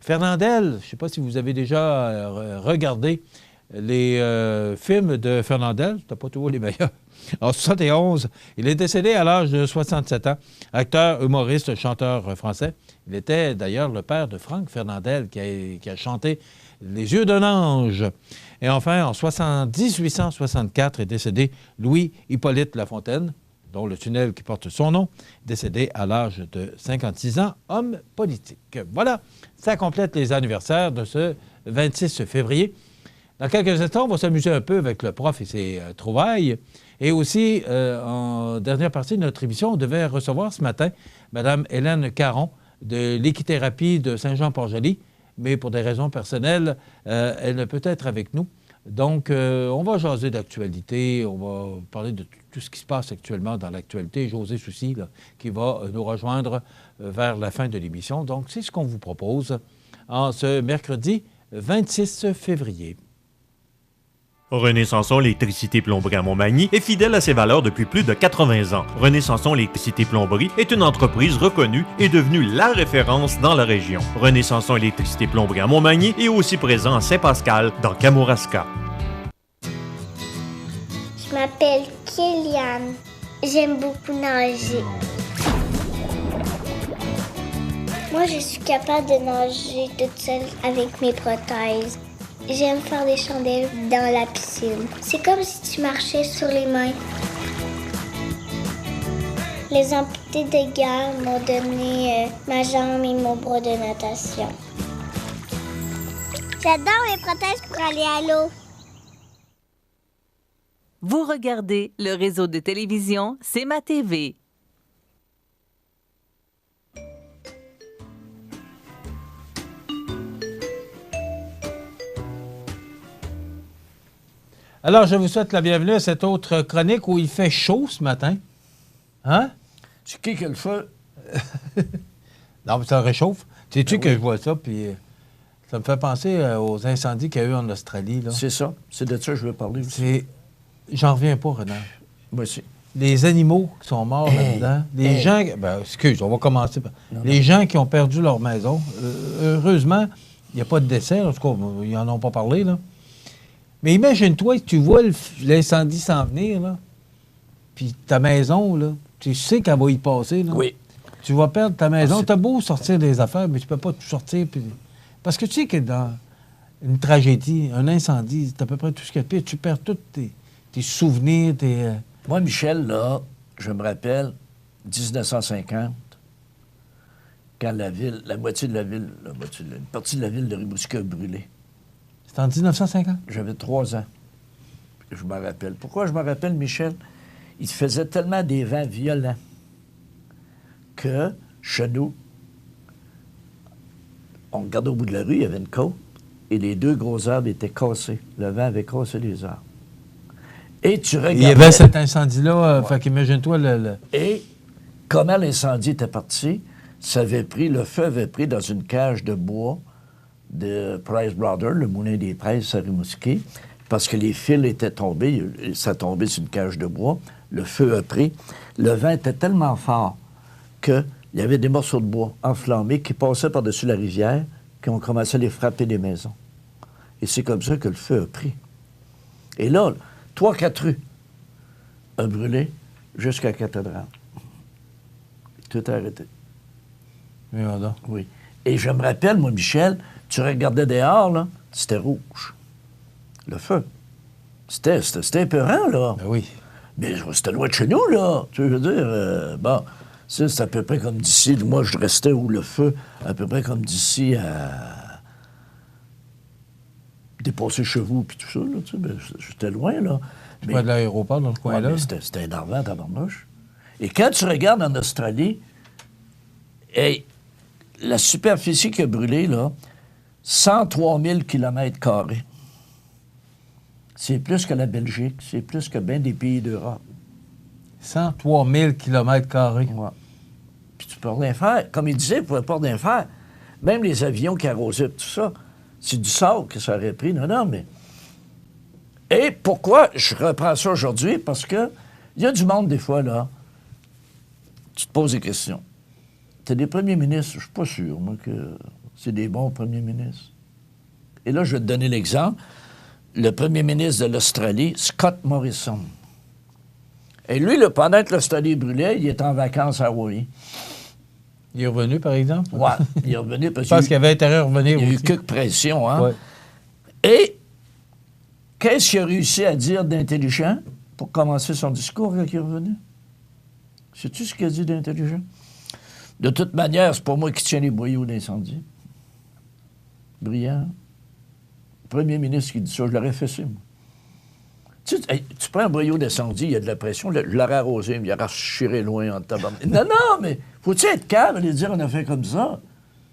Fernandel, je ne sais pas si vous avez déjà regardé les films de Fernandel, c'était pas toujours les meilleurs. En 71, il est décédé à l'âge de 67 ans. Acteur, humoriste, chanteur français. Il était d'ailleurs le père de Franck Fernandel qui a chanté Les yeux d'un ange. Et enfin, en 1864 est décédé Louis-Hippolyte Lafontaine, dont le tunnel qui porte son nom, décédé à l'âge de 56 ans, homme politique. Voilà, ça complète les anniversaires de ce 26 février. Dans quelques instants, on va s'amuser un peu avec le prof et ses trouvailles. Et aussi, en dernière partie de notre émission, on devait recevoir ce matin Mme Hélène Caron de l'équithérapie de Saint-Jean-Port-Joli, mais pour des raisons personnelles, elle ne peut être avec nous. Donc, on va jaser d'actualité, on va parler de tout ce qui se passe actuellement dans l'actualité. José Soucy, là, qui va nous rejoindre vers la fin de l'émission. Donc, c'est ce qu'on vous propose en ce mercredi 26 février. René Sanson, l'électricité plomberie à Montmagny, est fidèle à ses valeurs depuis plus de 80 ans. René Sanson, l'électricité plomberie est une entreprise reconnue et devenue la référence dans la région. René Sanson, l'électricité plomberie à Montmagny est aussi présent à Saint-Pascal, dans Kamouraska. Je m'appelle Kéliane. J'aime beaucoup nager. Moi, je suis capable de nager toute seule avec mes prothèses. J'aime faire des chandelles dans la piscine. C'est comme si tu marchais sur les mains. Les amputés de guerre m'ont donné ma jambe et mon bras de natation. J'adore les prothèses pour aller à l'eau. Vous regardez le réseau de télévision CMA TV. Alors, je vous souhaite la bienvenue à cette autre chronique où il fait chaud ce matin. Hein? C'est qui le feu? Non, mais ça réchauffe. Sais-tu que je vois ça, puis ça me fait penser aux incendies qu'il y a eu en Australie. Là. C'est ça. C'est de ça que je veux parler aussi. J'en reviens pas, Renard. Moi aussi. Les animaux qui sont morts là-dedans. Les gens... Ben, excuse, on va commencer par... Les gens qui ont perdu leur maison. Heureusement, il n'y a pas de décès. En tout cas, ils n'en ont pas parlé, là. Mais imagine-toi, tu vois l'incendie s'en venir, là, puis ta maison, là, tu sais qu'elle va y passer. Là. Oui. Tu vas perdre ta maison. T'as beau sortir des affaires, mais tu peux pas tout sortir. Puis... Parce que tu sais que dans une tragédie, un incendie, c'est à peu près tout ce qu'il y a de pire. Tu perds tous tes souvenirs, Moi, Michel, là, je me rappelle, 1950, quand la moitié de la ville, une partie de la ville de Rimouski a brûlé. C'est en 1950? J'avais 3 ans. Je me rappelle. Pourquoi je me rappelle, Michel? Il faisait tellement des vents violents que, chez nous, on regardait au bout de la rue, il y avait une côte, et les 2 gros arbres étaient cassés. Le vent avait cassé les arbres. Et tu regardais... Il y avait cet incendie-là, fait qu'imagine-toi le... Et comment l'incendie était parti, le feu avait pris dans une cage de bois de Price Brothers, le moulin des Price à Rimouski, parce que les fils étaient tombés, ça tombait sur une cage de bois, le feu a pris. Le vent était tellement fort qu'il y avait des morceaux de bois enflammés qui passaient par-dessus la rivière, qui ont commencé à les frapper des maisons. Et c'est comme ça que le feu a pris. Et là, 3-4 rues a brûlé jusqu'à la cathédrale. Tout a arrêté. Oui. Et je me rappelle, moi, Michel, tu regardais dehors, là, c'était rouge. Le feu. C'était épeurant, là. Ben oui. Mais c'était loin de chez nous, là. Tu veux dire, bon, c'est à peu près comme d'ici. Moi, je restais où le feu, à peu près comme d'ici à dépasser chez vous, puis tout ça, là, tu sais, ben, j'étais loin, là. Tu vois de l'aéroport dans le coin, là? C'était énervant, tabarnouche. Et quand tu regardes en Australie, la superficie qui a brûlé, là, 103 000 km². C'est plus que la Belgique, c'est plus que bien des pays d'Europe. 103 000 km². Ouais. Puis tu peux rien faire. Comme il disait, il ne pouvait pas rien faire. Même les avions qui arrosaient tout ça, c'est du sable que ça aurait pris. Non, mais... Et pourquoi je reprends ça aujourd'hui? Parce que il y a du monde, des fois, là, tu te poses des questions. Tu as des premiers ministres, je ne suis pas sûr, moi, que c'est des bons premiers ministres. Et là, je vais te donner l'exemple. Le premier ministre de l'Australie, Scott Morrison. Et lui, là, pendant que l'Australie brûlait, il était en vacances à Hawaii. Il est revenu, par exemple? Oui, il est revenu parce je pense qu'il avait intérêt à revenir. Il y a eu quelques pressions, hein? Ouais. Et qu'est-ce qu'il a réussi à dire d'intelligent pour commencer son discours quand il est revenu? Sais-tu ce qu'il a dit d'intelligent? De toute manière, c'est pas moi qui tiens les boyaux d'incendie. Brillant. Premier ministre qui dit ça, je l'aurais fessé, moi. Tu prends un boyau d'incendie, il y a de la pression, je l'aurais arrosé, mais il aurait chiré loin en tabarnak. Non, mais faut-tu être calme et dire on a fait comme ça?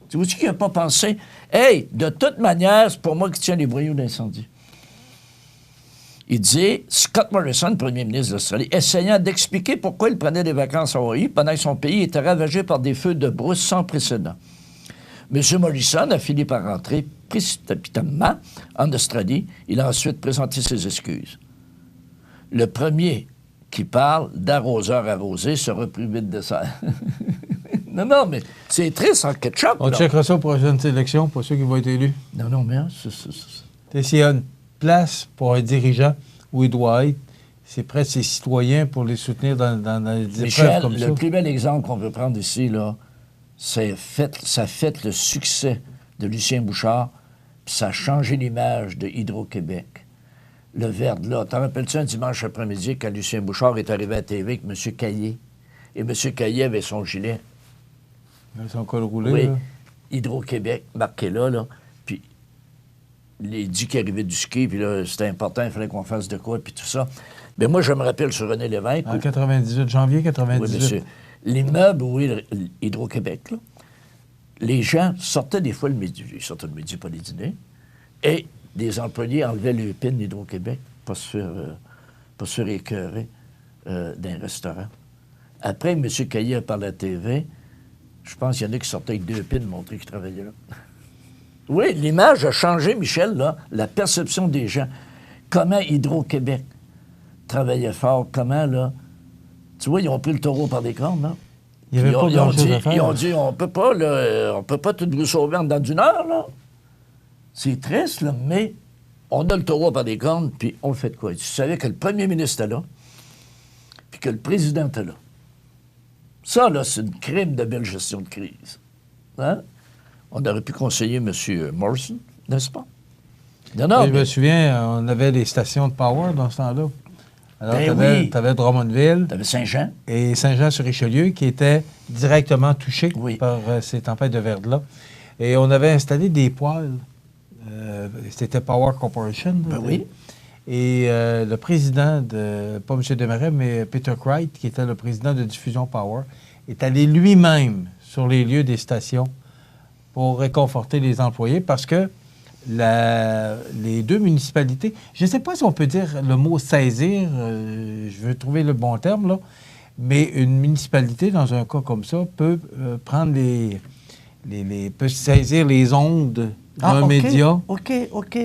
Tu vois-tu qu'il n'a pas pensé? Hey, de toute manière, c'est pas moi qui tiens les boyaux d'incendie. Il dit, Scott Morrison, premier ministre d'Australie, essayant d'expliquer pourquoi il prenait des vacances à Hawaï pendant que son pays était ravagé par des feux de brousse sans précédent. M. Morrison a fini par rentrer précipitamment en Australie. Il a ensuite présenté ses excuses. Le premier qui parle d'arroseur arrosé sera privé de dessert. Non, mais c'est triste en ketchup. On checkera ça pour les prochaines élections, pour ceux qui vont être élus. Non, mais S'il y a une place pour un dirigeant où il doit être, c'est près de ses citoyens pour les soutenir dans les épreuves comme ça. Le plus bel exemple qu'on peut prendre ici, là, ça fait le succès de Lucien Bouchard, puis ça a changé l'image de Hydro-Québec. Le verglas. T'en rappelles-tu un dimanche après-midi quand Lucien Bouchard est arrivé à la TV avec M. Caillé? Et M. Caillé avait son gilet. Avec son col roulé, oui. Là. Hydro-Québec, marqué là. Puis il dit qu'il arrivait du ski, puis là, c'était important, il fallait qu'on fasse de quoi, puis tout ça. Mais moi, je me rappelle sur René Lévesque. En 98, janvier 98. Oui, monsieur. L'immeuble où est Hydro-Québec, là, les gens sortaient des fois le midi. Ils sortaient le midi, pas les dîners. Et des employés enlevaient le pin d'Hydro-Québec pour se faire écœurer d'un restaurant. Après, M. Caillé a parlé à la TV. Je pense qu'il y en a qui sortaient avec 2 pins montrer qu'ils travaillaient là. Oui, l'image a changé, Michel, là, la perception des gens. Comment Hydro-Québec travaillait fort, comment, là... Tu vois, ils ont pris le taureau par des cornes, là. Il n'y avait pas grand-chose à faire. Ils ont dit, on peut pas tout vous sauver en dedans d'une heure, là. C'est triste, là, mais on a le taureau par des cornes, puis on fait de quoi? Tu savais que le premier ministre était là, puis que le président était là. Ça, là, c'est une crime de belle gestion de crise. Hein? On aurait pu conseiller M. Morrison, n'est-ce pas? Non, je me souviens, on avait des stations de power dans ce temps-là. Alors, Ben tu avais Drummondville. Tu avais Saint-Jean. Et Saint-Jean-sur-Richelieu qui était directement touché Oui. par ces tempêtes de verglas. Et on avait installé des poêles. C'était Power Corporation. Ben oui. Et le président de, pas M. Desmarais, mais Peter Cricht, qui était le président de Diffusion Power, est allé lui-même sur les lieux des stations pour réconforter les employés parce que les deux municipalités, je ne sais pas si on peut dire le mot saisir, je veux trouver le bon terme, là, mais une municipalité, dans un cas comme ça, peut prendre peut saisir les ondes d'un média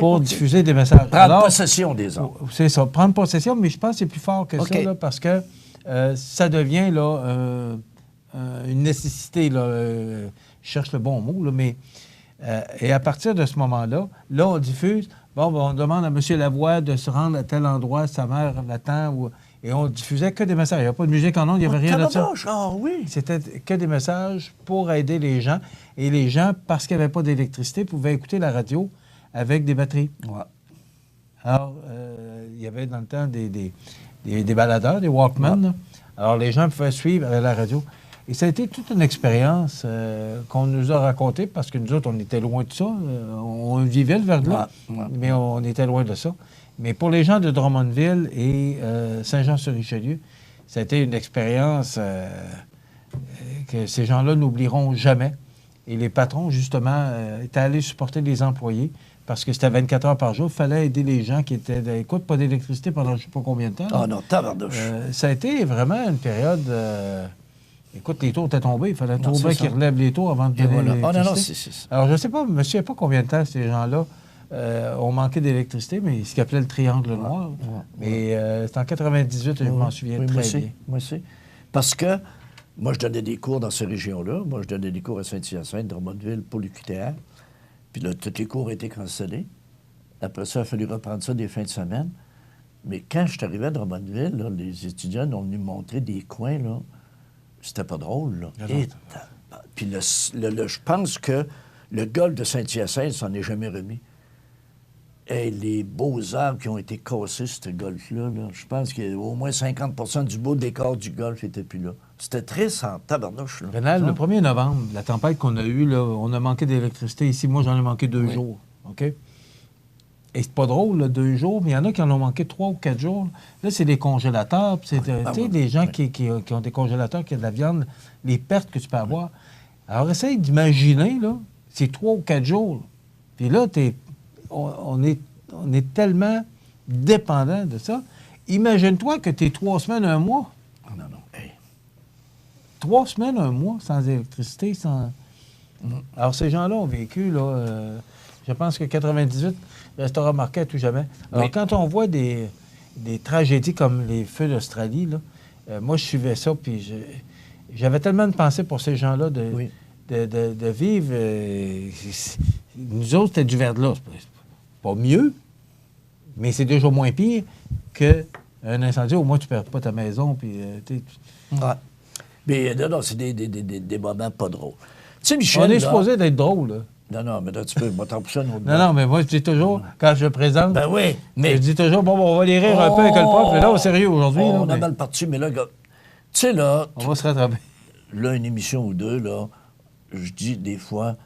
pour diffuser des messages. Prendre possession des ondes. C'est ça, prendre possession, mais je pense que c'est plus fort que ça, là, parce que ça devient là, une nécessité. Là, je cherche le bon mot, là, mais... et à partir de ce moment-là, on diffuse. Bon, on demande à M. Lavoie de se rendre à tel endroit, sa mère l'attend, et on diffusait que des messages. Il n'y a pas de musique en ondes, il n'y avait rien de ça. Oui. C'était que des messages pour aider les gens. Et les gens, parce qu'il n'y avait pas d'électricité, pouvaient écouter la radio avec des batteries. Ouais. Alors, il y avait dans le temps des baladeurs, des Walkman. Ouais. Alors, les gens pouvaient suivre la radio. Et ça a été toute une expérience qu'on nous a racontée parce que nous autres, on était loin de ça. On vivait le verglas, mais on était loin de ça. Mais pour les gens de Drummondville et Saint-Jean-sur-Richelieu, ça a été une expérience que ces gens-là n'oublieront jamais. Et les patrons, justement, étaient allés supporter les employés parce que c'était 24 heures par jour. Il fallait aider les gens qui étaient... Écoute, pas d'électricité pendant je ne sais pas combien de temps. Ah non, tabarnouche. Ça a été vraiment une période... Écoute, les tours étaient tombés. Il fallait trouver qu'ils relèvent les tours avant de donner l'électricité. Alors, je ne sais pas, je ne sais pas combien de temps ces gens-là ont manqué d'électricité, mais ce qu'ils appelaient le triangle noir. Mais c'est en 98, je m'en souviens très bien. Moi aussi. Parce que moi, je donnais des cours dans ces régions-là. Moi, je donnais des cours à Saint-Hyacinthe, Drummondville, pour l'UQTR. Puis là, tous les cours ont été cancellés. Après ça, il a fallu reprendre ça des fins de semaine. Mais quand je suis arrivé à Drummondville, là, les étudiants ont venu me montrer des coins, là. C'était pas drôle, là. Puis je pense que le golfe de Saint-Hyacinthe s'en est jamais remis. Et les beaux arbres qui ont été cassés, ce golfe-là, là, je pense qu'au moins 50 du beau décor du golfe n'était plus là. C'était triste en tabarnouche. Là. Rénal, le 1er novembre, la tempête qu'on a eue, là, on a manqué d'électricité ici. Moi, j'en ai manqué 2 jours. OK? Et c'est pas drôle, là, 2 jours, mais il y en a qui en ont manqué 3 ou 4 jours. Là, c'est des congélateurs. C'est des gens qui ont des congélateurs, qui ont de la viande, les pertes que tu peux avoir. Alors, essaye d'imaginer, là, c'est 3 ou 4 jours. Puis là, on est tellement dépendant de ça. Imagine-toi que tu es 3 semaines, 1 mois. Non. Hey. 3 semaines, 1 mois sans électricité, sans... Alors, ces gens-là ont vécu, là, je pense que 98 restera marqué à tout jamais. Alors, quand on voit des tragédies comme les feux d'Australie, là, moi, je suivais ça, puis j'avais tellement de pensée pour ces gens-là de vivre... nous autres, c'était du verglas. Pas mieux, mais c'est déjà moins pire qu'un incendie. Au moins, tu ne perds pas ta maison. Puis, mais non, c'est des moments pas drôles. Tu sais, Michel. On est supposé d'être drôle, là. Non, mais là, tu peux. Moi, t'en pousser un autre. Non, mais moi, je dis toujours, quand je présente. Ben oui, mais. Je dis toujours, bon, on va les rire un peu avec le prof. Mais là, au sérieux, aujourd'hui. On a mal parti, mais là, tu sais, là. On va se rattraper. Là, une émission ou deux, là, je dis des fois,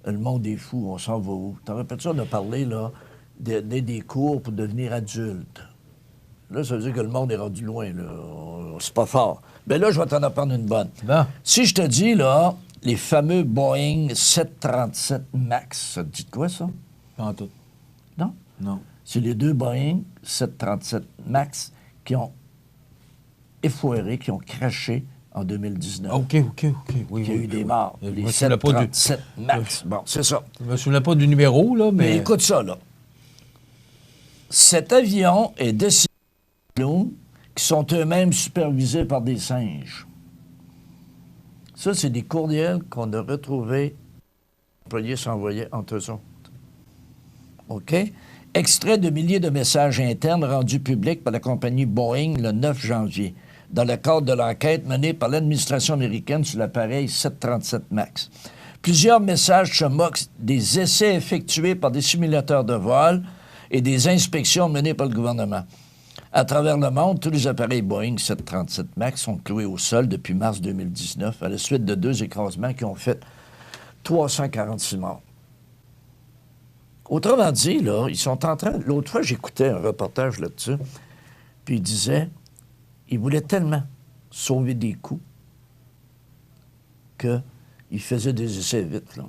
le monde est fou, on s'en va où? T'en rappelles ça, on a parlé, là, de donner des cours pour devenir adulte. Là, ça veut dire que le monde est rendu loin, là. C'est pas fort. Ben là, je vais t'en apprendre une bonne. Bon. Si je te dis, là, les fameux Boeing 737 MAX, ça te dit de quoi, ça? Pas en tout. Non? Non. C'est les 2 Boeing 737 MAX qui ont effoiré, qui ont craché en 2019. OK. Oui, il y a eu des morts. Les 737 MAX. Bon, c'est ça. Je me souviens pas du numéro, là, mais... Mais écoute ça, là. Cet avion est destiné aux clowns qui sont eux-mêmes supervisés par des singes. Ça, c'est des courriels qu'on a retrouvés. Les employés s'envoyaient entre eux autres. OK? Extrait de milliers de messages internes rendus publics par la compagnie Boeing le 9 janvier, dans le cadre de l'enquête menée par l'administration américaine sur l'appareil 737 MAX. Plusieurs messages se moquent des essais effectués par des simulateurs de vol et des inspections menées par le gouvernement. À travers le monde, tous les appareils Boeing 737 MAX sont cloués au sol depuis mars 2019 à la suite de 2 écrasements qui ont fait 346 morts. Autrement dit, là, ils sont en train... L'autre fois, j'écoutais un reportage là-dessus, puis il disait, ils voulaient tellement sauver des coups qu'ils faisaient des essais vite, là.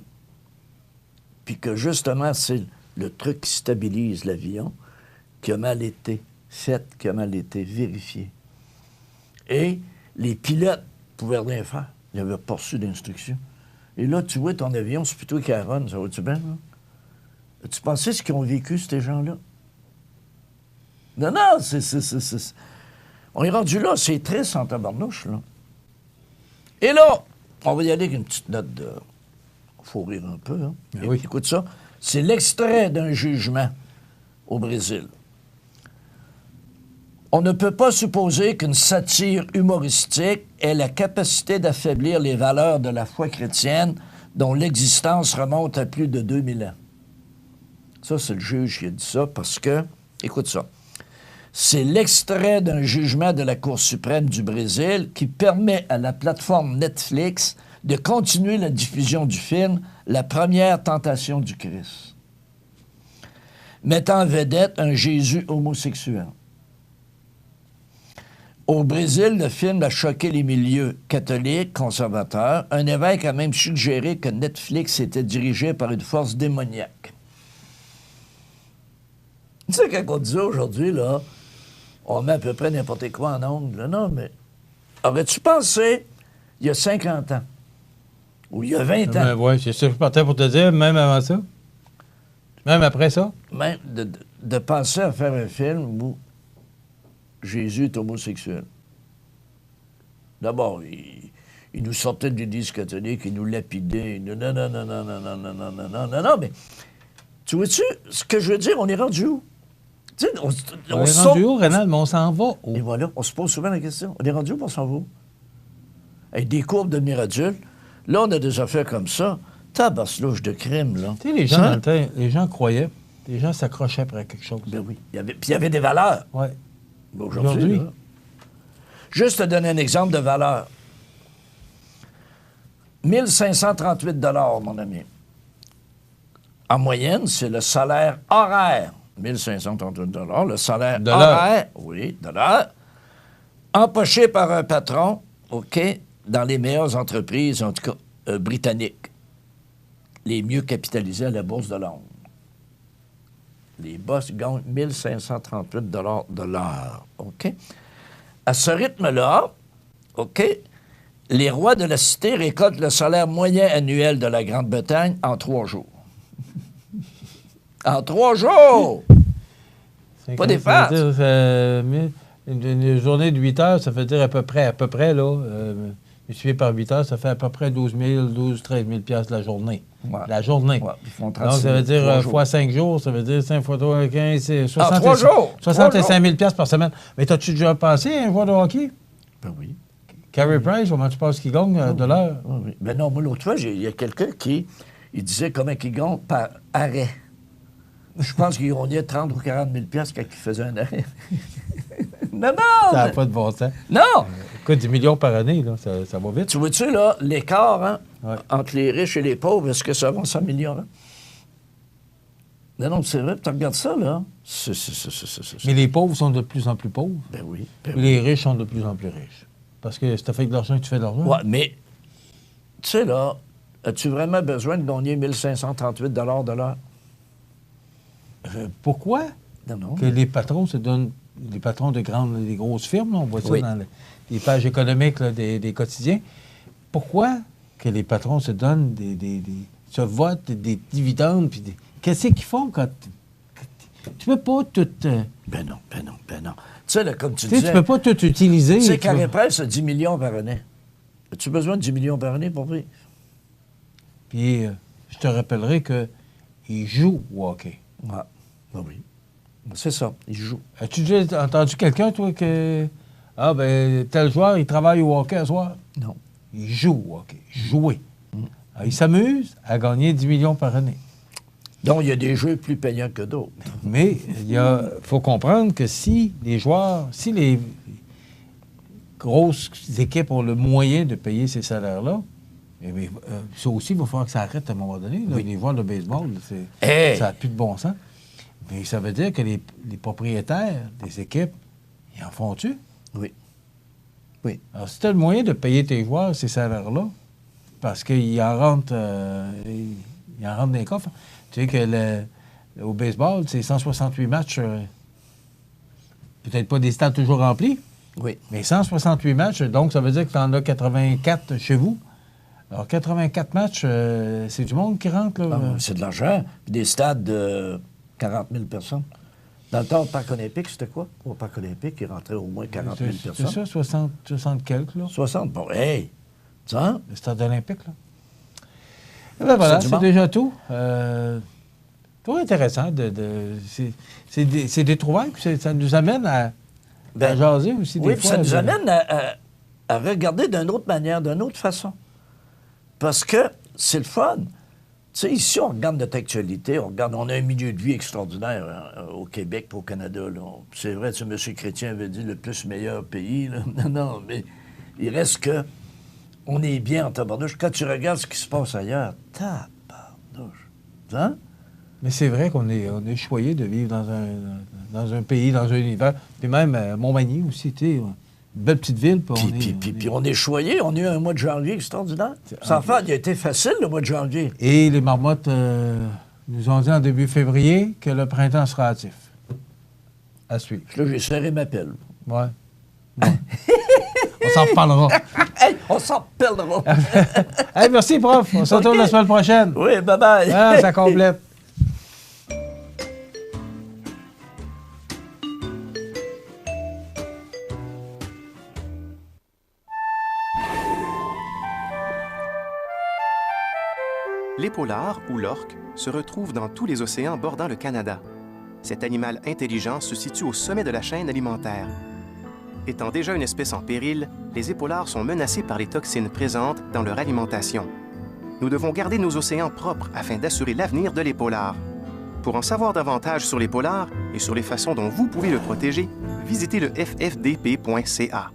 Puis que, justement, c'est le truc qui stabilise l'avion qui a mal été fait, qui a mal été vérifié. Et les pilotes pouvaient rien faire. Ils n'avaient pas reçu d'instructions. Et là, tu vois, ton avion, c'est plutôt Caron, ça va-tu bien, là? As-tu pensé ce qu'ils ont vécu, ces gens-là? Non, c'est... On est rendu là, c'est triste en tabarnouche, là. Et là, on va y aller avec une petite note de... Faut rire un peu, hein? Oui. Écoute ça. C'est l'extrait d'un jugement au Brésil. On ne peut pas supposer qu'une satire humoristique ait la capacité d'affaiblir les valeurs de la foi chrétienne dont l'existence remonte à plus de 2000 ans. Ça, c'est le juge qui a dit ça parce que, écoute ça, c'est l'extrait d'un jugement de la Cour suprême du Brésil qui permet à la plateforme Netflix de continuer la diffusion du film La première tentation du Christ, mettant en vedette un Jésus homosexuel. Au Brésil, le film a choqué les milieux catholiques, conservateurs. Un évêque a même suggéré que Netflix était dirigé par une force démoniaque. Tu sais, quand on dit ça aujourd'hui, là, on met à peu près n'importe quoi en ondes. Là. Non, mais aurais-tu pensé, il y a 50 ans, ou il y a 20 ans... Oui, c'est ça que je partais pour te dire, même avant ça. Même après ça. Même de penser à faire un film où Jésus est homosexuel. D'abord, il nous sortait de l'Église catholique, il nous lapidait, il nous... Non, mais... Tu vois-tu, ce que je veux dire, on est rendu où? Tu sais, on est rendu où, Rénal, mais on s'en va où? Et voilà, on se pose souvent la question. On est rendu où, on s'en va où? Avec des courbes de devenir adulte. Là, on a des affaires comme ça. Tabasse-louche de crime, là. Tu sais, les gens, dans le temps, les gens croyaient. Les gens s'accrochaient après quelque chose. Ben oui. Puis il y avait des valeurs. Oui. Ben aujourd'hui, là, juste te donner un exemple de valeur. 1538 $ mon ami. En moyenne, c'est le salaire horaire. 1538 $, le salaire horaire. Oui, dollar. Empoché par un patron, OK, dans les meilleures entreprises, en tout cas, britanniques. Les mieux capitalisés à la Bourse de Londres. Les boss gagnent 1538 $ de l'heure. OK? À ce rythme-là, OK, les rois de la cité récoltent le salaire moyen annuel de la Grande-Bretagne en 3 jours. En 3 jours! Pas des farces! Une journée de 8 heures, ça veut dire à peu près, là, multiplié par 8 heures, ça fait à peu près 13 000 piastres la journée. Ouais. La journée. Ouais, ils font 36 000, donc, ça veut dire fois 5 jours, ça veut dire 5 fois 3, 15, c'est 65 000 piastres par semaine. Mais t'as-tu déjà pensé à un joueur de hockey? Ben oui. Carey Price, comment tu penses qu'il gagne de l'heure? Oui. Ben non, moi, l'autre fois, il y a quelqu'un qui disait comment il gagne par arrêt. Je pense qu'il gagnait 30 ou 40 000 piastres quand il faisait un arrêt. Non! Ça n'a pas de bon sens. Non! Écoute, 10 millions par année, là, ça va vite. Tu vois-tu, là, l'écart, hein, entre les riches et les pauvres, est-ce que ça va 100 millions? Hein? Non, c'est vrai, tu regardes ça, là. Mais les pauvres sont de plus en plus pauvres. Ben oui. Les riches sont de plus en plus riches. Parce que si tu as fait de l'argent, tu fais de l'argent. Oui, mais, tu sais, là, as-tu vraiment besoin de gagner 1538 $ de l'heure? Pourquoi que les patrons se donnent, les patrons des grosses firmes, là, on voit ça dans les pages économiques là, des quotidiens, pourquoi que les patrons se donnent se votent des dividendes, puis qu'est-ce qu'ils font quand tu peux pas tout... Ben non. Tu sais, là, comme tu disais... Tu peux pas tout utiliser. Tu sais, Carey Price a 10 millions par année. As-tu besoin de 10 millions par année pour vivre? Puis, je te rappellerai qu'il joue au hockey. Ouais. Ben oui. C'est ça, il joue. As-tu déjà entendu quelqu'un, toi, que... Ah, ben, tel joueur, il travaille au hockey à soir? Non. Il joue au hockey. Jouer. Alors, il s'amuse à gagner 10 millions par année. Donc, il y a des jeux plus payants que d'autres. Mais il faut comprendre que si les grosses équipes ont le moyen de payer ces salaires-là, eh bien, ça aussi, il va falloir que ça arrête à un moment donné. Là. Oui. Les joueurs de baseball, ça n'a plus de bon sens. Mais ça veut dire que les propriétaires des équipes, ils en font-tu? Oui. Oui. Alors, si tu as le moyen de payer tes joueurs ces salaires-là, parce qu'ils en rentrent, ils en rentrent dans les coffres. Tu sais que au baseball, c'est 168 matchs, peut-être pas des stades toujours remplis, Oui. mais 168 matchs, donc ça veut dire que tu en as 84 chez vous. Alors, 84 matchs, c'est du monde qui rentre, là. C'est de l'argent. Puis des stades de 40 000 personnes. Dans le temps, au Parc olympique, c'était quoi? Au Parc olympique, il rentrait au moins 40 000 personnes. C'est ça, 60 quelques, là. 60. Bon, hey! Ça? Le stade olympique, là. Et ben voilà, c'est déjà tout. Tout intéressant. C'est des trouvailles, puis ça nous amène à jaser aussi des fois. Oui, puis ça nous amène à regarder d'une autre manière, d'une autre façon. Parce que c'est le fun. Tu sais, ici, on regarde notre actualité, on a un milieu de vie extraordinaire au Québec et au Canada. Là. C'est vrai, tu sais, M. Chrétien avait dit le plus meilleur pays. Là. Non, mais il reste que on est bien en tabarnouche. Quand tu regardes ce qui se passe ailleurs, tabarnouche. Hein? Mais c'est vrai qu'on est choyé de vivre dans un pays, dans un univers. Puis même Montmagny aussi, tu sais, une belle petite ville. Puis on est choyé. On a eu un mois de janvier extraordinaire. Sans faire, il a été facile le mois de janvier. Et les marmottes nous ont dit en début février que le printemps sera hâtif. À suivre. Là, j'ai serré ma pelle. Ouais. On s'en reparlera. Hey, on s'en reparlera. Hey, merci, prof. On se retrouve la semaine prochaine. Oui, bye-bye. Ah, ça complète. L'épaulard, ou l'orque, se retrouve dans tous les océans bordant le Canada. Cet animal intelligent se situe au sommet de la chaîne alimentaire. Étant déjà une espèce en péril, les épaulards sont menacés par les toxines présentes dans leur alimentation. Nous devons garder nos océans propres afin d'assurer l'avenir de l'épaulard. Pour en savoir davantage sur l'épaulard et sur les façons dont vous pouvez le protéger, visitez le ffdp.ca.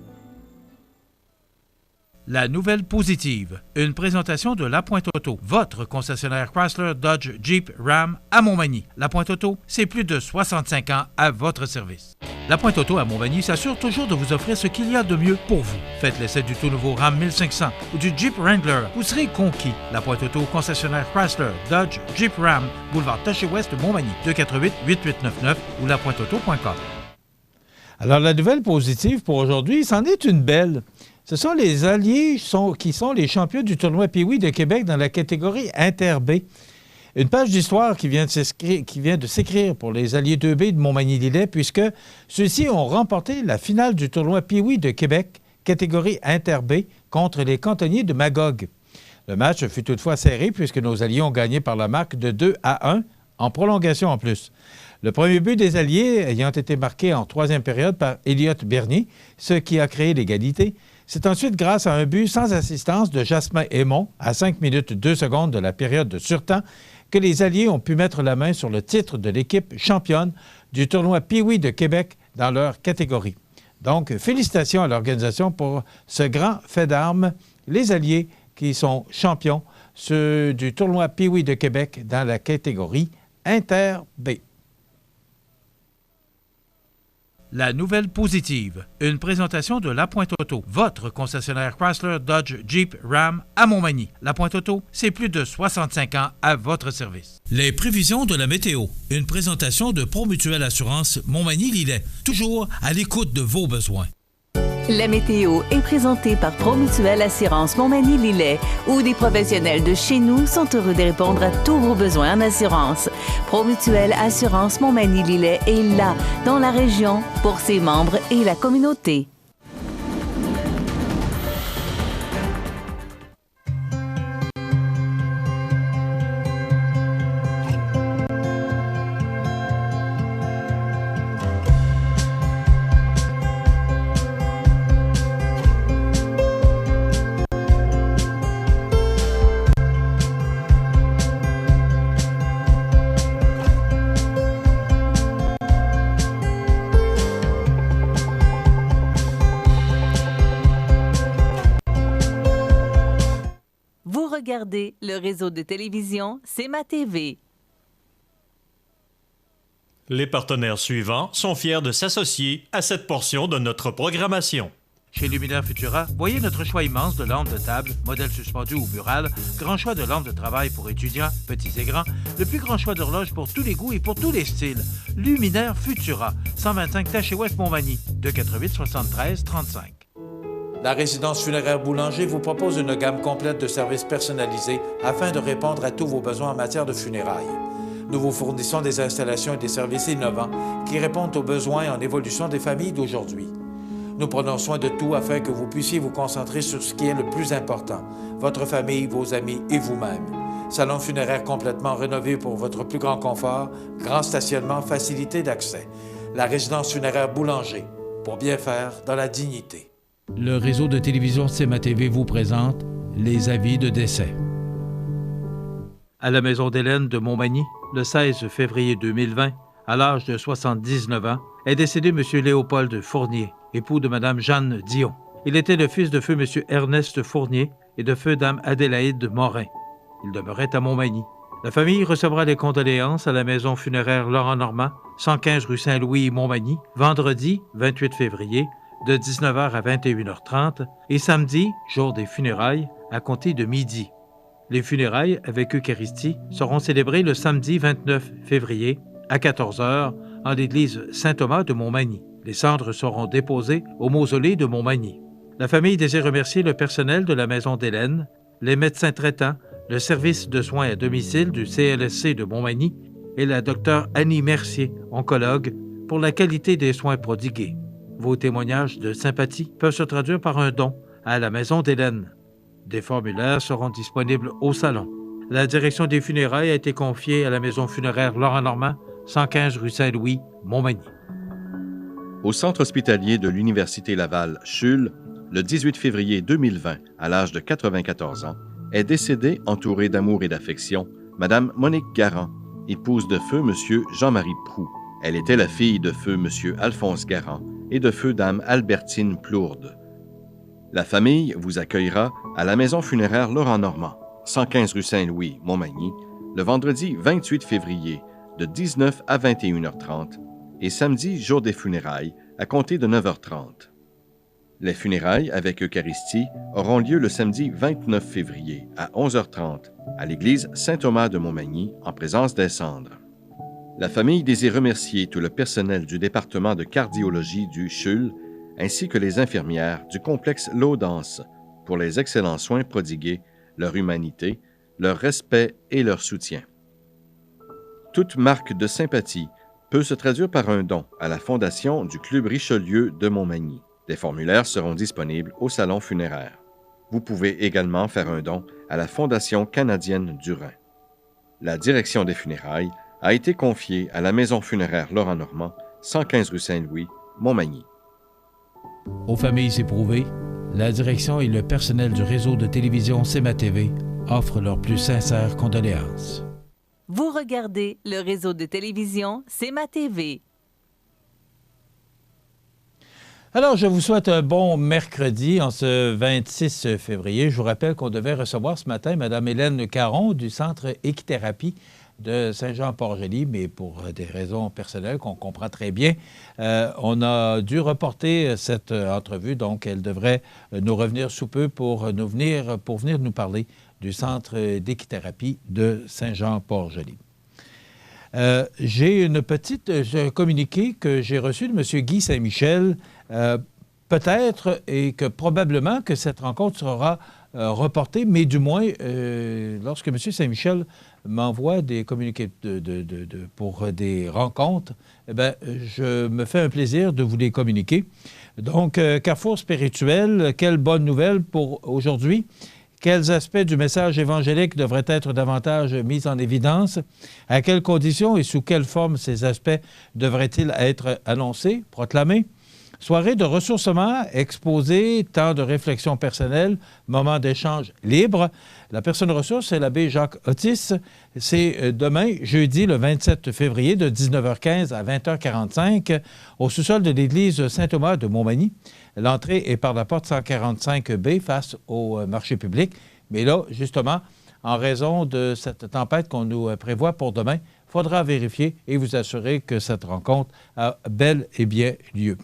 La nouvelle positive, une présentation de La Pointe Auto, votre concessionnaire Chrysler, Dodge, Jeep, Ram à Montmagny. La Pointe Auto, c'est plus de 65 ans à votre service. La Pointe Auto à Montmagny s'assure toujours de vous offrir ce qu'il y a de mieux pour vous. Faites l'essai du tout nouveau Ram 1500 ou du Jeep Wrangler. Vous serez conquis. La Pointe Auto, concessionnaire Chrysler, Dodge, Jeep Ram, boulevard Taché-Ouest, Montmagny, 248-8899 ou lapointeauto.com. Alors, la nouvelle positive pour aujourd'hui, c'en est une belle. Ce sont les Alliés qui sont les champions du tournoi Pee-Wee de Québec dans la catégorie Inter-B. Une page d'histoire qui vient de s'écrire pour les Alliés 2B de Montmagny-Lillet, puisque ceux-ci ont remporté la finale du tournoi Pee-Wee de Québec, catégorie Inter-B, contre les cantonniers de Magog. Le match fut toutefois serré, puisque nos Alliés ont gagné par la marque de 2-1, en prolongation en plus. Le premier but des Alliés ayant été marqué en troisième période par Elliot Bernier, ce qui a créé l'égalité. C'est ensuite grâce à un but sans assistance de Jasmin Aymon, à 5 minutes 2 secondes de la période de surtemps, que les Alliés ont pu mettre la main sur le titre de l'équipe championne du tournoi Pee-Wee de Québec dans leur catégorie. Donc, félicitations à l'organisation pour ce grand fait d'armes, les Alliés qui sont champions du tournoi Pee-Wee de Québec dans la catégorie Inter-B. La nouvelle positive, une présentation de La Pointe Auto, votre concessionnaire Chrysler, Dodge, Jeep, Ram à Montmagny. La Pointe Auto, c'est plus de 65 ans à votre service. Les prévisions de la météo, une présentation de Promutuelle Assurance Montmagny-Lillet, toujours à l'écoute de vos besoins. La météo est présentée par Promutuelle Assurance Montmagny-Lillet, où des professionnels de chez nous sont heureux de répondre à tous vos besoins en assurance. Promutuelle Assurance Montmagny-Lillet est là, dans la région, pour ses membres et la communauté. regardez le réseau de télévision C'est ma TV. Les partenaires suivants sont fiers de s'associer à cette portion de notre programmation. Chez Luminaire Futura, voyez notre choix immense de lampes de table, modèles suspendus ou murales, grand choix de lampes de travail pour étudiants, petits et grands, le plus grand choix d'horloges pour tous les goûts et pour tous les styles. Luminaire Futura, 125 Taché-Ouest Montmagny, 248 73 35. La résidence funéraire Boulanger vous propose une gamme complète de services personnalisés afin de répondre à tous vos besoins en matière de funérailles. Nous vous fournissons des installations et des services innovants qui répondent aux besoins en évolution des familles d'aujourd'hui. Nous prenons soin de tout afin que vous puissiez vous concentrer sur ce qui est le plus important, votre famille, vos amis et vous-même. Salon funéraire complètement rénové pour votre plus grand confort, grand stationnement, facilité d'accès. La résidence funéraire Boulanger, pour bien faire dans la dignité. Le réseau de télévision C'est ma TV vous présente les avis de décès. À la maison d'Hélène de Montmagny, le 16 février 2020, à l'âge de 79 ans, est décédé M. Léopold Fournier, époux de Mme Jeanne Dion. Il était le fils de feu M. Ernest Fournier et de feu Dame Adélaïde Morin. Il demeurait à Montmagny. La famille recevra les condoléances à la maison funéraire Laurent-Normand, 115 rue Saint-Louis, Montmagny, vendredi 28 février, de 19h à 21h30 et samedi, jour des funérailles, à compter de midi. Les funérailles avec Eucharistie seront célébrées le samedi 29 février à 14h en l'église Saint-Thomas de Montmagny. Les cendres seront déposées au mausolée de Montmagny. La famille désire remercier le personnel de la maison d'Hélène, les médecins traitants, le service de soins à domicile du CLSC de Montmagny et la docteure Annie Mercier, oncologue, pour la qualité des soins prodigués. Vos témoignages de sympathie peuvent se traduire par un don à la maison d'Hélène. Des formulaires seront disponibles au salon. La direction des funérailles a été confiée à la maison funéraire Laurent-Normand, 115 rue Saint-Louis, Montmagny. Au centre hospitalier de l'Université Laval, Chulle, le 18 février 2020, à l'âge de 94 ans, est décédée, entourée d'amour et d'affection, Mme Monique Garand, épouse de feu M. Jean-Marie Proux. Elle était la fille de feu M. Alphonse Garand et de feu Dame Albertine Plourde. La famille vous accueillera à la maison funéraire Laurent-Normand, 115 rue Saint-Louis, Montmagny, le vendredi 28 février, de 19 à 21h30 et samedi, jour des funérailles, à compter de 9h30. Les funérailles avec Eucharistie auront lieu le samedi 29 février à 11h30 à l'église Saint-Thomas de Montmagny en présence des cendres. La famille désire remercier tout le personnel du département de cardiologie du CHUL ainsi que les infirmières du complexe Laudance pour les excellents soins prodigués, leur humanité, leur respect et leur soutien. Toute marque de sympathie peut se traduire par un don à la Fondation du Club Richelieu de Montmagny. Des formulaires seront disponibles au salon funéraire. Vous pouvez également faire un don à la Fondation canadienne du Rhin. La direction des funérailles a été confiée à la maison funéraire Laurent-Normand, 115 rue Saint-Louis, Montmagny. Aux familles éprouvées, la direction et le personnel du réseau de télévision C'est ma TV offrent leurs plus sincères condoléances. Vous regardez le réseau de télévision C'est ma TV. Alors, je vous souhaite un bon mercredi en ce 26 février. Je vous rappelle qu'on devait recevoir ce matin Mme Hélène Caron du Centre Équithérapie de Saint-Jean-Port-Joli, mais pour des raisons personnelles qu'on comprend très bien, on a dû reporter cette entrevue, donc elle devrait nous revenir sous peu pour venir nous parler du Centre d'équithérapie de Saint-Jean-Port-Joli. J'ai une petite communiqué que j'ai reçu de M. Guy Saint-Michel, peut-être et que probablement que cette rencontre sera reportée, mais du moins, lorsque M. Saint-Michel m'envoie des communiqués pour des rencontres, eh bien, je me fais un plaisir de vous les communiquer. Donc, Carrefour spirituel, quelle bonne nouvelle pour aujourd'hui. Quels aspects du message évangélique devraient être davantage mis en évidence? À quelles conditions et sous quelle forme ces aspects devraient-ils être annoncés, proclamés? Soirée de ressourcement, exposé, temps de réflexion personnelle, moment d'échange libre. La personne ressource, c'est l'abbé Jacques Otis. C'est demain, jeudi, le 27 février, de 19h15 à 20h45, au sous-sol de l'église Saint-Thomas de Montmagny. L'entrée est par la porte 145B face au marché public. Mais là, justement, en raison de cette tempête qu'on nous prévoit pour demain, il faudra vérifier et vous assurer que cette rencontre a bel et bien lieu.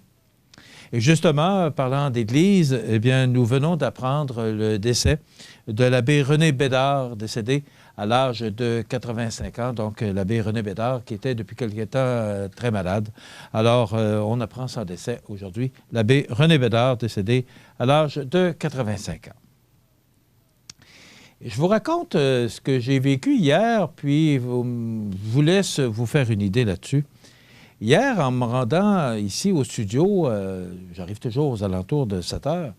Et justement, parlant d'Église, eh bien, nous venons d'apprendre le décès de l'abbé René Bédard, décédé à l'âge de 85 ans. Donc, l'abbé René Bédard, qui était depuis quelque temps très malade. Alors, on apprend son décès aujourd'hui. L'abbé René Bédard, décédé à l'âge de 85 ans. Je vous raconte ce que j'ai vécu hier, puis je vous laisse vous faire une idée là-dessus. Hier, en me rendant ici au studio, j'arrive toujours aux alentours de 7 heures,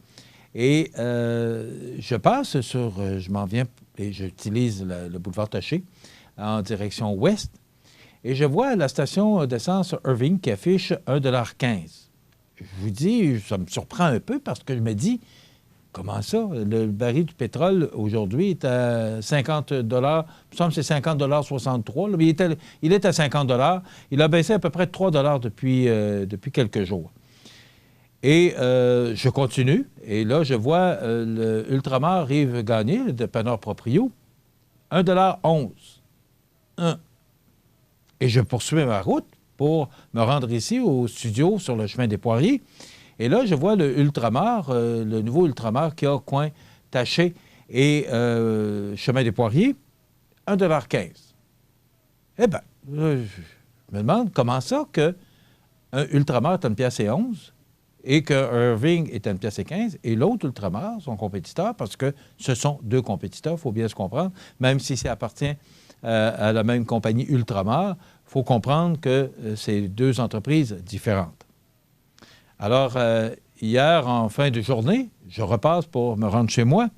et je passe sur, je m'en viens et j'utilise le boulevard Taché en direction ouest, et je vois la station d'essence Irving qui affiche 1,15 $. Je vous dis, ça me surprend un peu parce que je me dis, comment ça? Le baril du pétrole, aujourd'hui, est à 50 $. Il me semble que c'est 50,63 $. Mais il est à 50 $. Il a baissé à peu près de 3 $ depuis quelques jours. Et je continue. Et là, je vois le Ultramar Rive Gagné, le dépanneur Proprio, 1,11 $. Et je poursuis ma route pour me rendre ici au studio sur le chemin des Poiriers. Et là, je vois le Ultramar, le nouveau Ultramar qui a coin Taché et chemin des Poiriers, 1,15 $. Eh bien, je me demande comment ça qu'un Ultramar est à 1,11 $ et qu'un Irving est à 1,15 $ et l'autre Ultramar, son compétiteur, parce que ce sont deux compétiteurs, il faut bien se comprendre, même si ça appartient à la même compagnie Ultramar, il faut comprendre que c'est deux entreprises différentes. Alors, hier, en fin de journée, je repasse pour me rendre chez moi,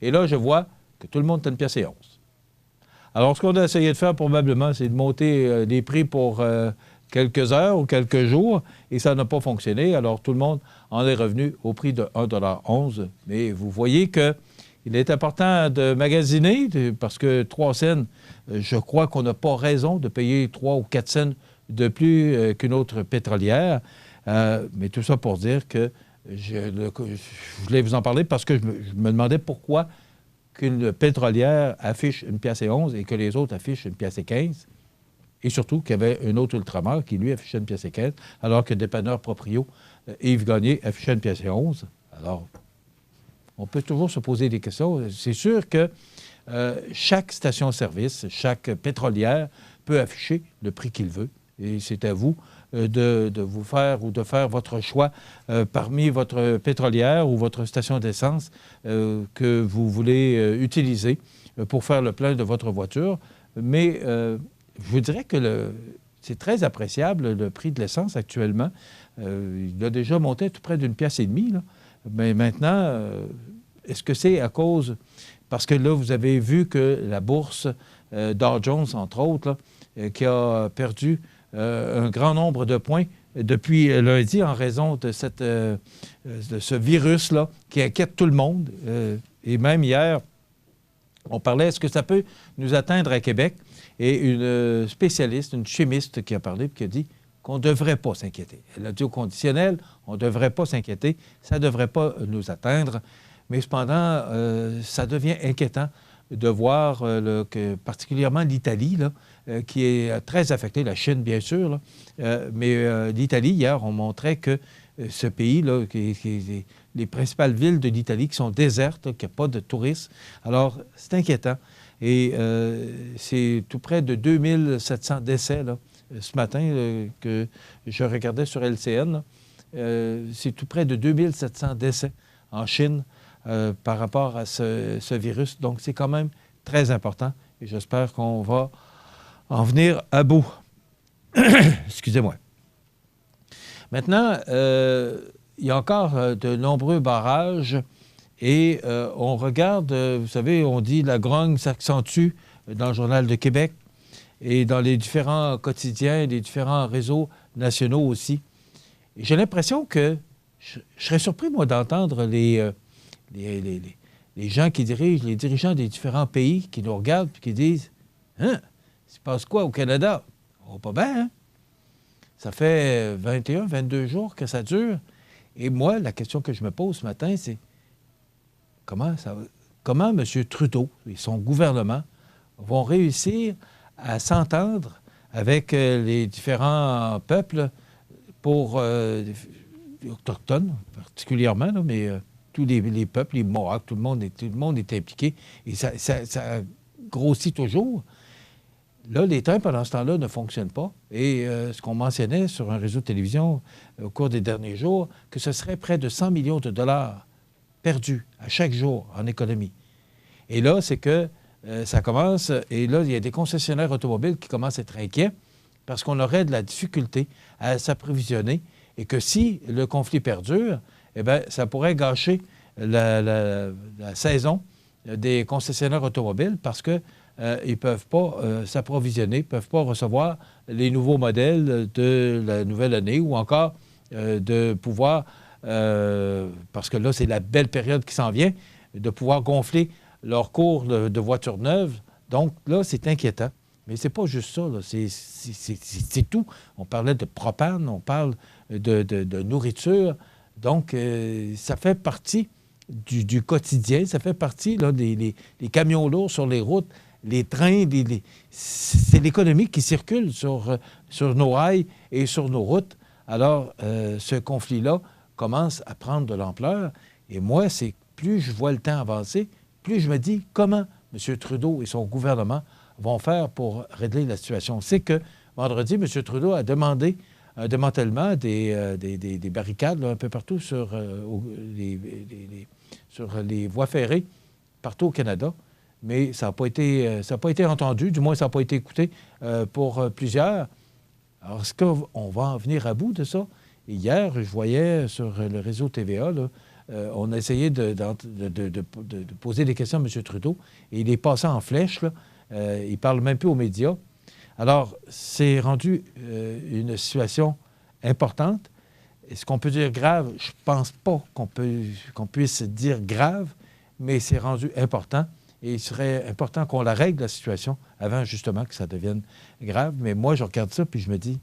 et là, je vois que tout le monde est à 1,11 $. Alors, ce qu'on a essayé de faire probablement, c'est de monter les prix pour quelques heures ou quelques jours, et ça n'a pas fonctionné. Alors, tout le monde en est revenu au prix de 1,11 $. Mais vous voyez qu'il est important de magasiner, parce que 3 cents, je crois qu'on n'a pas raison de payer 3 ou 4 cents de plus qu'une autre pétrolière. Mais tout ça pour dire que je voulais vous en parler parce que je me demandais pourquoi qu'une pétrolière affiche 1,11 $ et que les autres affichent 1,15 $. Et surtout qu'il y avait un autre Ultramar qui, lui, affichait 1,15 $, alors que le dépanneur Proprio, Yves Gagné, affichait 1,11 $. Alors, on peut toujours se poser des questions. C'est sûr que chaque station-service, chaque pétrolière peut afficher le prix qu'il veut. Et c'est à vous de vous faire ou de faire votre choix parmi votre pétrolière ou votre station d'essence que vous voulez utiliser pour faire le plein de votre voiture. Mais je vous dirais que c'est très appréciable, le prix de l'essence actuellement. Il a déjà monté tout près d'1,5 $. Là. Mais maintenant, est-ce que c'est à cause... Parce que là, vous avez vu que la bourse Dow Jones, entre autres, là, qui a perdu un grand nombre de points depuis lundi en raison de ce virus-là qui inquiète tout le monde. Et même hier, on parlait, est-ce que ça peut nous atteindre à Québec? Et une spécialiste, une chimiste qui a parlé et qui a dit qu'on ne devrait pas s'inquiéter. Elle a dit au conditionnel, on ne devrait pas s'inquiéter, ça ne devrait pas nous atteindre. Mais cependant, ça devient inquiétant de voir que particulièrement l'Italie, là, qui est très affectée, la Chine bien sûr, là, mais l'Italie, hier, on montrait que ce pays, là, les principales villes de l'Italie qui sont désertes, qu'il n'y a pas de touristes. Alors, c'est inquiétant. Et c'est tout près de 2700 décès là, ce matin que je regardais sur LCN. C'est tout près de 2700 décès en Chine par rapport à ce virus. Donc, c'est quand même très important et j'espère qu'on va en venir à bout. Excusez-moi. Maintenant, il y a encore de nombreux barrages et on regarde, vous savez, on dit la grogne s'accentue dans le Journal de Québec et dans les différents quotidiens, les différents réseaux nationaux aussi. Et j'ai l'impression que je serais surpris, moi, d'entendre les gens qui dirigent, les dirigeants des différents pays qui nous regardent et qui disent « Hein? Il se passe quoi au Canada? Oh, pas bien, hein? Ça fait 21, 22 jours que ça dure. » Et moi, la question que je me pose ce matin, c'est comment ça va? comment M. Trudeau et son gouvernement vont réussir à s'entendre avec les différents peuples pour les autochtones particulièrement, là, mais tous les peuples, les Mohawks, tout le monde est impliqué et ça grossit toujours. Là, les trains, pendant ce temps-là, ne fonctionnent pas. Et ce qu'on mentionnait sur un réseau de télévision au cours des derniers jours, que ce serait près de 100 millions de dollars perdus à chaque jour en économie. Et là, c'est que ça commence, et là, il y a des concessionnaires automobiles qui commencent à être inquiets parce qu'on aurait de la difficulté à s'approvisionner et que si le conflit perdure, eh bien, ça pourrait gâcher la saison des concessionnaires automobiles parce que ils ne peuvent pas s'approvisionner, ne peuvent pas recevoir les nouveaux modèles de la nouvelle année ou encore de pouvoir, parce que là, c'est la belle période qui s'en vient, de pouvoir gonfler leur cours de voitures neuves. Donc là, c'est inquiétant. Mais c'est pas juste ça, là. C'est tout. On parlait de propane, on parle de nourriture. Donc, ça fait partie du quotidien, ça fait partie là, des camions lourds sur les routes. Les trains, c'est l'économie qui circule sur nos rails et sur nos routes. Alors, ce conflit-là commence à prendre de l'ampleur. Et moi, c'est plus je vois le temps avancer, plus je me dis comment M. Trudeau et son gouvernement vont faire pour régler la situation. C'est que vendredi, M. Trudeau a demandé un démantèlement des barricades là, un peu partout sur les voies ferrées, partout au Canada. Mais ça n'a pas été entendu, du moins ça n'a pas été écouté pour plusieurs. Alors, est-ce qu'on va en venir à bout de ça? Et hier, je voyais sur le réseau TVA, là, on a essayé de poser des questions à M. Trudeau, et il est passé en flèche, là. Il ne parle même plus aux médias. Alors, c'est rendu une situation importante. Est-ce qu'on peut dire grave? Je ne pense pas qu'on puisse dire grave, mais c'est rendu important. Et il serait important qu'on la règle, la situation, avant justement que ça devienne grave. Mais moi, je regarde ça, puis je me dis,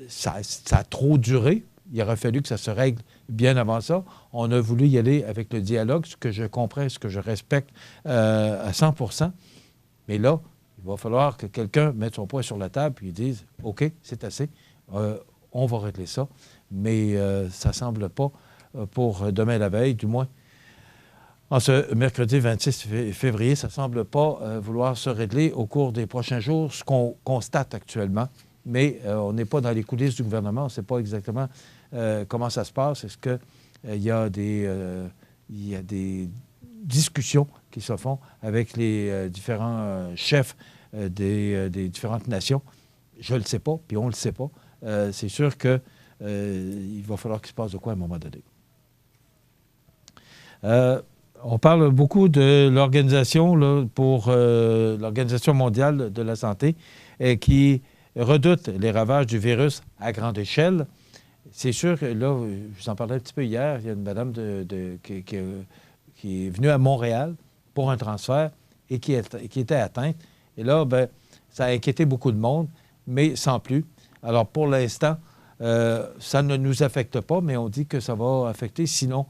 ça a trop duré. Il aurait fallu que ça se règle bien avant ça. On a voulu y aller avec le dialogue, ce que je comprends, ce que je respecte à 100 %. Mais là, il va falloir que quelqu'un mette son poing sur la table et dise, OK, c'est assez, on va régler ça. Mais ça ne semble pas pour demain la veille, du moins. En ce mercredi 26 février, ça ne semble pas vouloir se régler au cours des prochains jours, ce qu'on constate actuellement. Mais on n'est pas dans les coulisses du gouvernement, on ne sait pas exactement comment ça se passe. Est-ce qu'il y a des discussions qui se font avec les différents chefs des différentes nations? Je ne le sais pas, puis on ne le sait pas. C'est sûr qu'il va falloir qu'il se passe de quoi à un moment donné. On parle beaucoup de l'organisation pour l'Organisation mondiale de la santé qui redoute les ravages du virus à grande échelle. C'est sûr que là, je vous en parlais un petit peu hier, il y a une madame qui est venue à Montréal pour un transfert et qui était atteinte. Et là, bien, ça a inquiété beaucoup de monde, mais sans plus. Alors, pour l'instant, ça ne nous affecte pas, mais on dit que ça va affecter, sinon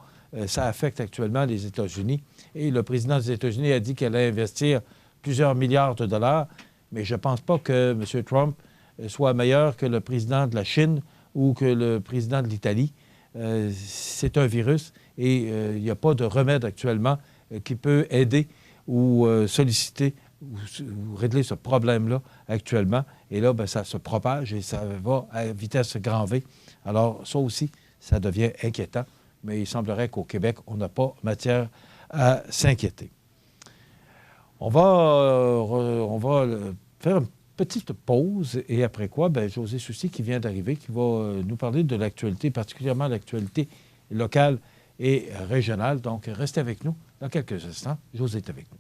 ça affecte actuellement les États-Unis. Et le président des États-Unis a dit qu'elle allait investir plusieurs milliards de dollars, mais je ne pense pas que M. Trump soit meilleur que le président de la Chine ou que le président de l'Italie. C'est un virus et il n'y a pas de remède actuellement qui peut aider ou solliciter ou régler ce problème-là actuellement. Et là, bien, ça se propage et ça va à vitesse grand V. Alors, ça aussi, ça devient inquiétant. Mais il semblerait qu'au Québec, on n'a pas matière à s'inquiéter. On va faire une petite pause et après quoi, bien, José Soucy qui vient d'arriver, qui va nous parler de l'actualité, particulièrement l'actualité locale et régionale. Donc, restez avec nous dans quelques instants. José est avec nous.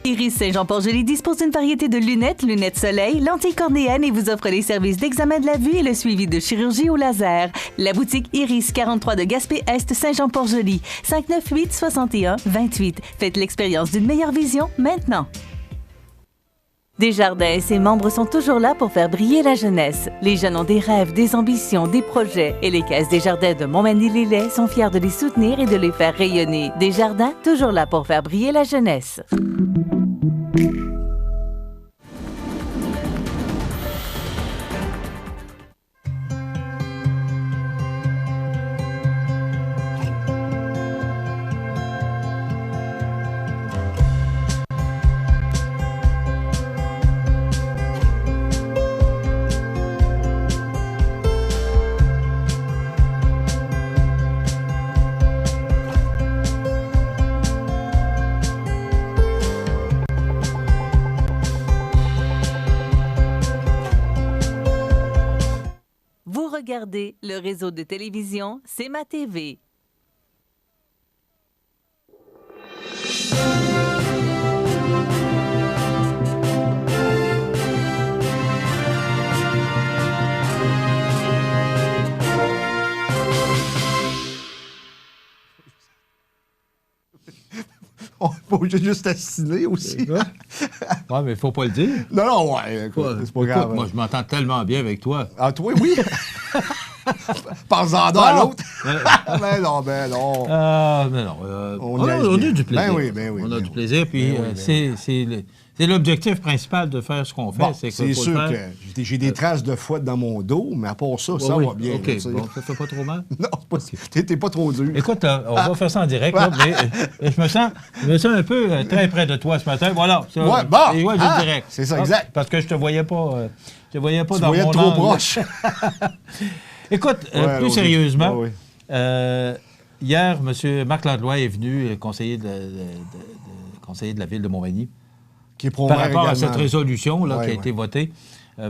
Iris Saint-Jean-Port-Joli dispose d'une variété de lunettes soleil, lentilles cornéennes et vous offre les services d'examen de la vue et le suivi de chirurgie au laser. La boutique Iris 43 de Gaspé-Est Saint-Jean-Port-Joli, 598-61-28. Faites l'expérience d'une meilleure vision maintenant. Desjardins et ses membres sont toujours là pour faire briller la jeunesse. Les jeunes ont des rêves, des ambitions, des projets et les caisses Desjardins de Montmagny-Lillet sont fiers de les soutenir et de les faire rayonner. Desjardins, toujours là pour faire briller la jeunesse. Regardez le réseau de télévision C'est ma TV. On n'est pas obligé de juste assassiner aussi. Oui, mais il ne faut pas le dire. Non, ouais, écoute, c'est pas grave. Écoute, moi, je m'entends tellement bien avec toi. Ah, toi, oui? Pense-en d'un à l'autre. Ben non. Mais non. On a du plaisir. Ben oui. On a du plaisir, puis c'est l'objectif principal de faire ce qu'on fait. Bon, c'est sûr que j'ai des traces de fouette dans mon dos, mais à part ça, ça va bien. OK, bon, ça fait pas trop mal? Non, t'es pas trop dur. Écoute, on va faire ça en direct, là, mais je me sens un peu très près de toi ce matin. Voilà. Ça, ouais, bon. Et ouais, je direct. C'est ça, exact. Parce que je te voyais pas tu dans voyais mon trop angle. proche. Écoute, plus sérieusement, hier, M. Marc Langlois est venu, conseiller de la Ville de Montmagny, par rapport à cette résolution là, qui a été votée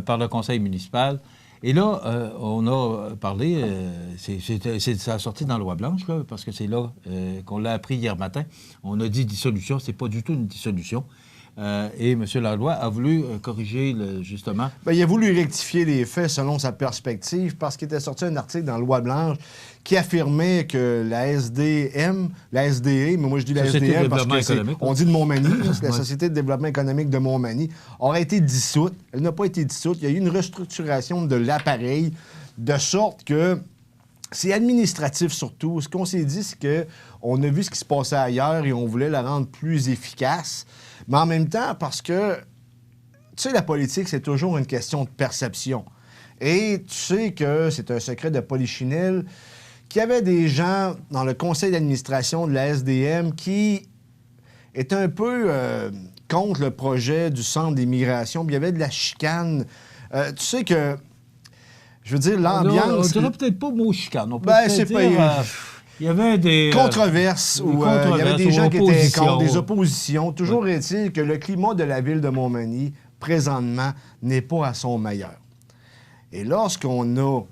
par le conseil municipal. Et là, on a parlé, ça a sorti dans la loi blanche, là, parce que c'est là qu'on l'a appris hier matin. On a dit dissolution, c'est pas du tout une dissolution. Et M. Langlois a voulu corriger, justement... Bien, il a voulu rectifier les faits selon sa perspective parce qu'il était sorti un article dans la loi blanche qui affirmait que la SDE, mais moi je dis la SDM parce que on dit de Montmagny, c'est la Société de développement économique de Montmagny, aurait été dissoute. Elle n'a pas été dissoute. Il y a eu une restructuration de l'appareil de sorte que c'est administratif surtout. Ce qu'on s'est dit, c'est qu'on a vu ce qui se passait ailleurs et on voulait la rendre plus efficace. Mais en même temps, parce que, tu sais, la politique, c'est toujours une question de perception. Et tu sais que c'est un secret de polichinelle qu'il y avait des gens dans le conseil d'administration de la SDM qui étaient un peu contre le projet du centre d'immigration. Il y avait de la chicane. Tu sais que, je veux dire, l'ambiance... On dirait peut-être pas mot chicane. On peut c'est dire... pas... Il y avait des controverses où il y avait des gens qui étaient contre, des oppositions. Toujours est-il que le climat de la ville de Montmagny, présentement, n'est pas à son meilleur. Et lorsqu'on a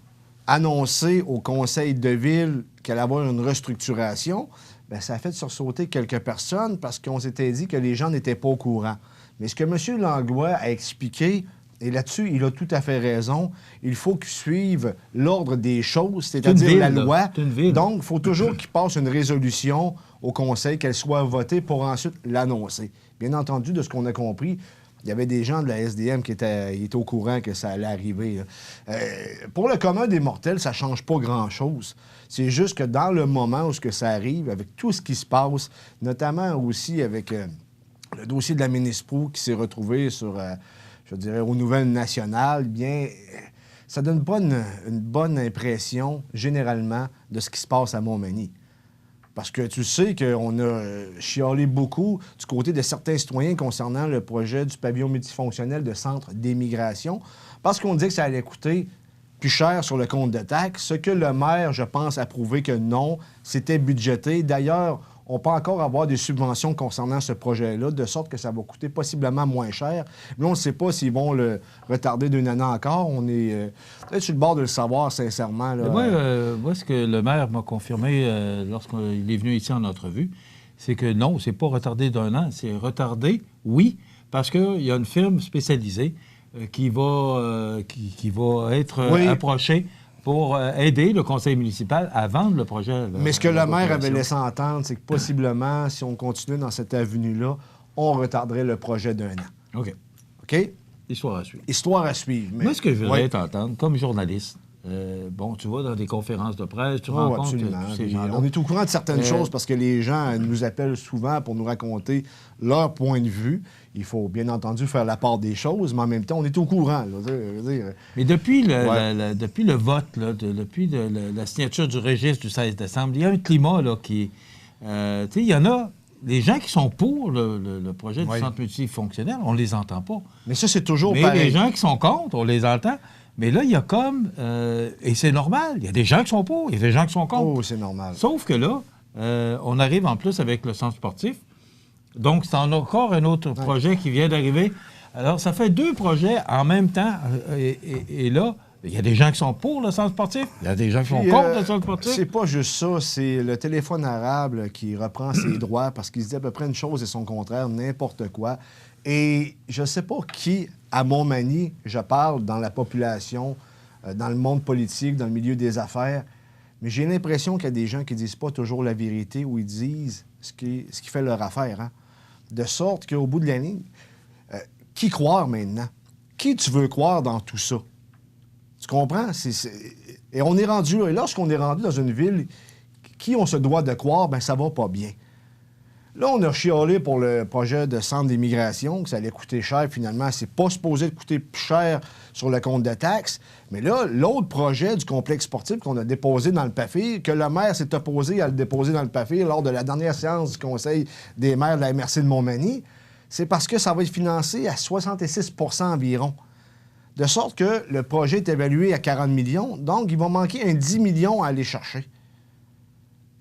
annoncé au conseil de ville qu'il allait y avoir une restructuration, bien, ça a fait sursauter quelques personnes parce qu'on s'était dit que les gens n'étaient pas au courant. Mais ce que M. Langlois a expliqué, et là-dessus, il a tout à fait raison. Il faut qu'il suive l'ordre des choses, c'est-à-dire la loi. Donc, il faut toujours qu'il passe une résolution au conseil, qu'elle soit votée pour ensuite l'annoncer. Bien entendu, de ce qu'on a compris, il y avait des gens de la SDM qui étaient au courant que ça allait arriver. Pour le commun des mortels, ça ne change pas grand-chose. C'est juste que dans le moment où ça arrive, avec tout ce qui se passe, notamment aussi avec le dossier de la Ministro qui s'est retrouvé sur... je dirais, aux nouvelles nationales, bien, ça donne pas une bonne impression, généralement, de ce qui se passe à Montmagny. Parce que tu sais qu'on a chialé beaucoup du côté de certains citoyens concernant le projet du pavillon multifonctionnel de centre d'immigration, parce qu'on dit que ça allait coûter plus cher sur le compte de taxes, ce que le maire, je pense, a prouvé que non, c'était budgété. D'ailleurs, on peut encore avoir des subventions concernant ce projet-là, de sorte que ça va coûter possiblement moins cher. Mais on ne sait pas s'ils vont le retarder d'une année encore. On est peut-être sur le bord de le savoir, sincèrement. Là. Moi, ce que le maire m'a confirmé lorsqu'il est venu ici en entrevue, c'est que non, c'est pas retardé d'un an. C'est retardé, oui, parce qu'il y a une firme spécialisée qui va être approchée pour aider le conseil municipal à vendre le projet. Mais ce que le maire avait laissé entendre, c'est que possiblement, si on continuait dans cette avenue-là, on retarderait le projet d'un an. OK. OK? Histoire à suivre. Histoire à suivre. Mais... Moi, ce que je voudrais t'entendre, comme journaliste, tu vas dans des conférences de presse, tu rencontres tous ces gens-là. On est au courant de certaines choses parce que les gens nous appellent souvent pour nous raconter leur point de vue. Il faut bien entendu faire la part des choses, mais en même temps, on est au courant. Mais depuis le vote, depuis la signature du registre du 16 décembre, il y a un climat là, qui... il y en a... Les gens qui sont pour le projet du centre multifonctionnel, on ne les entend pas. Mais ça, c'est toujours pareil. Mais les gens qui sont contre, on les entend. Mais là, il y a comme... et c'est normal. Il y a des gens qui sont pour, il y a des gens qui sont contre. Oh, c'est normal. Sauf que là, on arrive en plus avec le centre sportif. Donc, c'est encore un autre projet qui vient d'arriver. Alors, ça fait 2 projets en même temps. Et là, il y a des gens qui sont pour le centre sportif, il y a des gens qui sont contre le centre sportif. C'est pas juste ça, c'est le téléphone arabe qui reprend ses droits parce qu'il se dit à peu près une chose et son contraire, n'importe quoi. Et je sais pas qui, à Montmagny, je parle dans la population, dans le monde politique, dans le milieu des affaires, mais j'ai l'impression qu'il y a des gens qui disent pas toujours la vérité ou ils disent ce qui fait leur affaire. Hein? De sorte qu'au bout de la ligne, qui croire maintenant? Qui tu veux croire dans tout ça? Tu comprends? Et on est rendu là. Et lorsqu'on est rendu dans une ville, qui on se doit de croire, bien, ça va pas bien. Là, on a chialé pour le projet de centre d'immigration, que ça allait coûter cher. Finalement, c'est pas supposé de coûter plus cher sur le compte de taxes. Mais là, l'autre projet du complexe sportif qu'on a déposé dans le PAFIR, que le maire s'est opposé à le déposer dans le PAFIR lors de la dernière séance du Conseil des maires de la MRC de Montmagny, c'est parce que ça va être financé à 66 % environ. De sorte que le projet est évalué à 40 millions, donc il va manquer un 10 millions à aller chercher.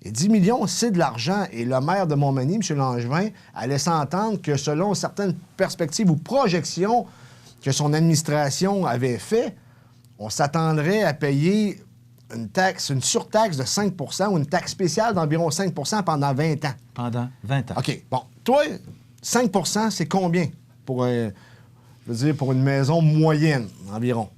Et 10 millions, c'est de l'argent. Et le maire de Montmagny, M. Langevin, a laissé entendre que selon certaines perspectives ou projections que son administration avait fait, on s'attendrait à payer une surtaxe de 5 % ou une taxe spéciale d'environ 5 % pendant 20 ans. Pendant 20 ans. OK. Bon. Toi, 5 % c'est combien pour pour une maison moyenne, environ?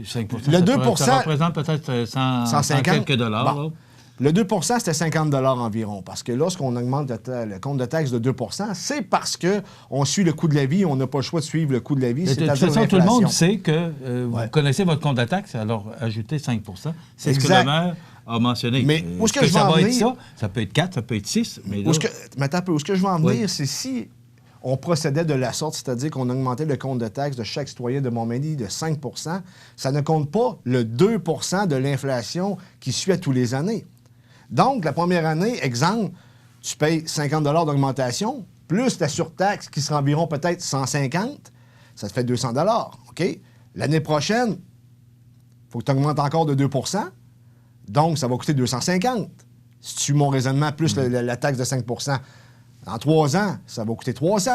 5 le 2 ça représente peut-être 150 quelques dollars. Bon. Le 2 c'était 50 $ environ. Parce que lorsqu'on augmente le compte de taxe de 2 %, c'est parce qu'on suit le coût de la vie. On n'a pas le choix de suivre le coût de la vie. De toute façon, tout le monde sait que vous connaissez votre compte de taxe, alors ajoutez 5 %. C'est ce que le maire a mentionné. Mais où est-ce que je vais en venir? Ça peut être 4, ça peut être 6. Mais où est-ce que je vais en venir, c'est si on procédait de la sorte, c'est-à-dire qu'on augmentait le compte de taxe de chaque citoyen de Montmagny de 5 %, ça ne compte pas le 2 % de l'inflation qui suit à tous les années. Donc, la première année, exemple, tu payes 50 $ d'augmentation, plus la surtaxe qui sera environ peut-être 150, ça te fait 200 $, OK? L'année prochaine, il faut que tu augmentes encore de 2 %, donc ça va coûter 250. Si tu suis mon raisonnement, plus la taxe de 5 %. Dans 3 ans, ça va coûter 300.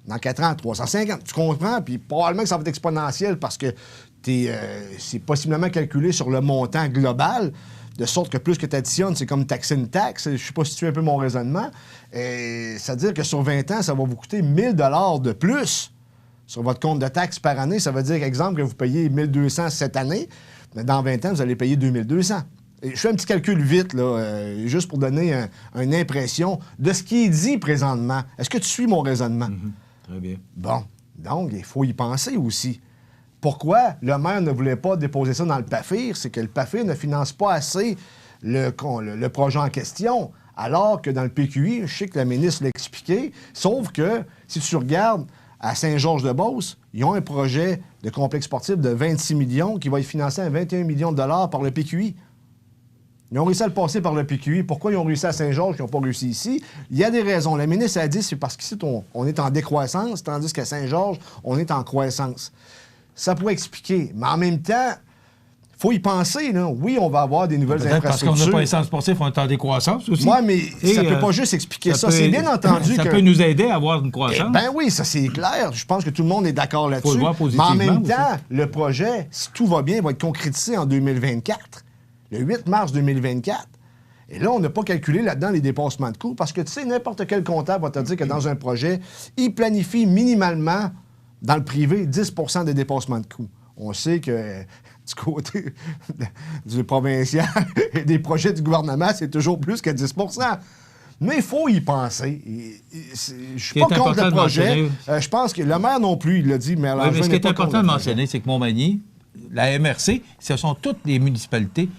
Dans 4 ans, 350. Tu comprends? Puis probablement que ça va être exponentiel parce que c'est possiblement calculé sur le montant global, de sorte que plus que tu additionnes, c'est comme taxer une taxe. Je ne sais pas si tu suis un peu mon raisonnement. C'est-à-dire que sur 20 ans, ça va vous coûter 1 000 $ de plus sur votre compte de taxe par année. Ça veut dire, exemple, que vous payez 1 200 cette année, mais dans 20 ans, vous allez payer 2 200. Je fais un petit calcul vite, là, juste pour donner une impression de ce qui est dit présentement. Est-ce que tu suis mon raisonnement? Très bien. Bon, donc, il faut y penser aussi. Pourquoi le maire ne voulait pas déposer ça dans le PAFIR? C'est que le PAFIR ne finance pas assez le projet en question, alors que dans le PQI, je sais que la ministre l'a expliqué, sauf que si tu regardes à Saint-Georges-de-Beauce, ils ont un projet de complexe sportif de 26 millions qui va être financé à 21 millions de $ par le PQI. Ils ont réussi à le passer par le PQI. Pourquoi ils ont réussi à Saint-Georges et ils n'ont pas réussi ici? Il y a des raisons. La ministre a dit c'est parce qu'ici, on est en décroissance, tandis qu'à Saint-Georges, on est en croissance. Ça pourrait expliquer. Mais en même temps, il faut y penser. Là. Oui, on va avoir des nouvelles infrastructures. Parce qu'on n'a pas les centres sportifs, on est en décroissance aussi. Oui, mais ça ne peut pas juste expliquer ça. C'est bien entendu ça peut nous aider à avoir une croissance. Ben oui, ça c'est clair. Je pense que tout le monde est d'accord là-dessus. Il faut le voir positivement. Mais en même temps, le projet, si tout va bien, va être concrétisé en 2024. Le 8 mars 2024. Et là, on n'a pas calculé là-dedans les dépassements de coûts parce que, tu sais, n'importe quel comptable va te dire que dans un projet, il planifie minimalement, dans le privé, 10 % de dépassements de coûts. On sait que du côté du provincial et des projets du gouvernement, c'est toujours plus que 10 %. Mais il faut y penser. Je suis pas contre le projet. Je pense que le maire non plus, il l'a dit, mais ce qui est important de mentionner, c'est que Montmagny, la MRC, ce sont toutes les municipalités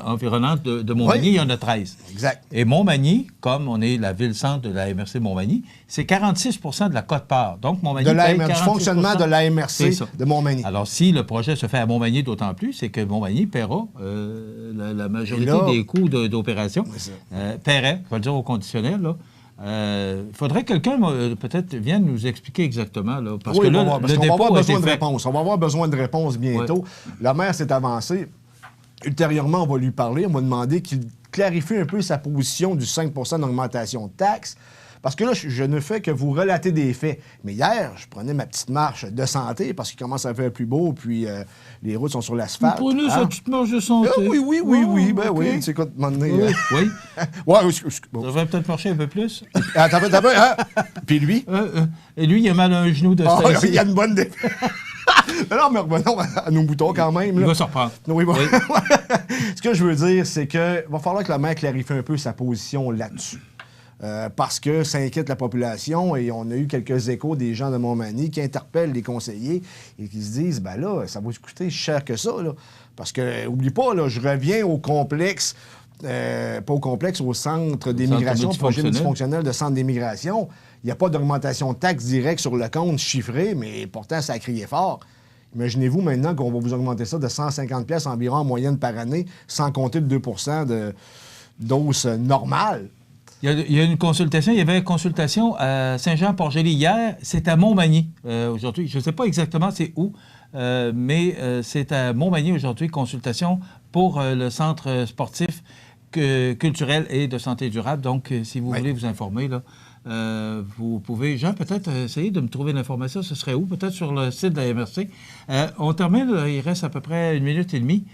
environnantes de Montmagny. Il y en a 13. Exact. Et Montmagny, comme on est la ville-centre de la MRC Montmagny, c'est 46 de la quote-part. Donc, Montmagny paye 46 du fonctionnement de la MRC de Montmagny. Alors, si le projet se fait à Montmagny d'autant plus, c'est que Montmagny paiera la majorité des coûts d'opération. Paierait, je vais le dire au conditionnel, là. Il faudrait que quelqu'un, peut-être, vienne nous expliquer exactement. Là, parce que là, on va avoir besoin de réponse. On va avoir besoin de réponse bientôt. Ouais. La maire s'est avancée. Ultérieurement, on va lui parler. On va demander qu'il clarifie un peu sa position du 5 d'augmentation de taxes. Parce que là, je ne fais que vous relater des faits. Mais hier, je prenais ma petite marche de santé parce qu'il commence à faire plus beau, puis les routes sont sur l'asphalte. Vous prenez sa petite marche de santé? Oui. Ben oui. Tu sais quoi, demander. Oui. Ouais, Ça devrait peut-être marcher un peu plus. T'as peu, hein? Puis lui? Et lui, il a mal à un genou de il y a une bonne défaite. Non, mais revenons à nos boutons quand même. Il va se reprendre. Oui. Ce que je veux dire, c'est qu'il va falloir que la maire clarifie un peu sa position là-dessus. Parce que ça inquiète la population et on a eu quelques échos des gens de Montmagny qui interpellent les conseillers et qui se disent, ben là, ça va coûter cher que ça, là. Parce que, oublie pas, là, je reviens au complexe, pas au complexe, au centre d'immigration, projet multifonctionnel de centre d'immigration. Il n'y a pas d'augmentation de taxes directe sur le compte chiffré, mais pourtant, ça a crié fort. Imaginez-vous maintenant qu'on va vous augmenter ça de 150 pièces environ en moyenne par année, sans compter le 2 d'hausse normale. Il y a une consultation. Il y avait une consultation à Saint-Jean-Port-Joli hier. C'est à Montmagny aujourd'hui. Je ne sais pas exactement c'est où, mais c'est à Montmagny aujourd'hui, consultation pour le centre sportif culturel et de santé durable. Donc, si vous voulez vous informer, là, vous pouvez, Jean, peut-être essayer de me trouver l'information. Ce serait où? Peut-être sur le site de la MRC. On termine. Il reste à peu près 1 minute et demie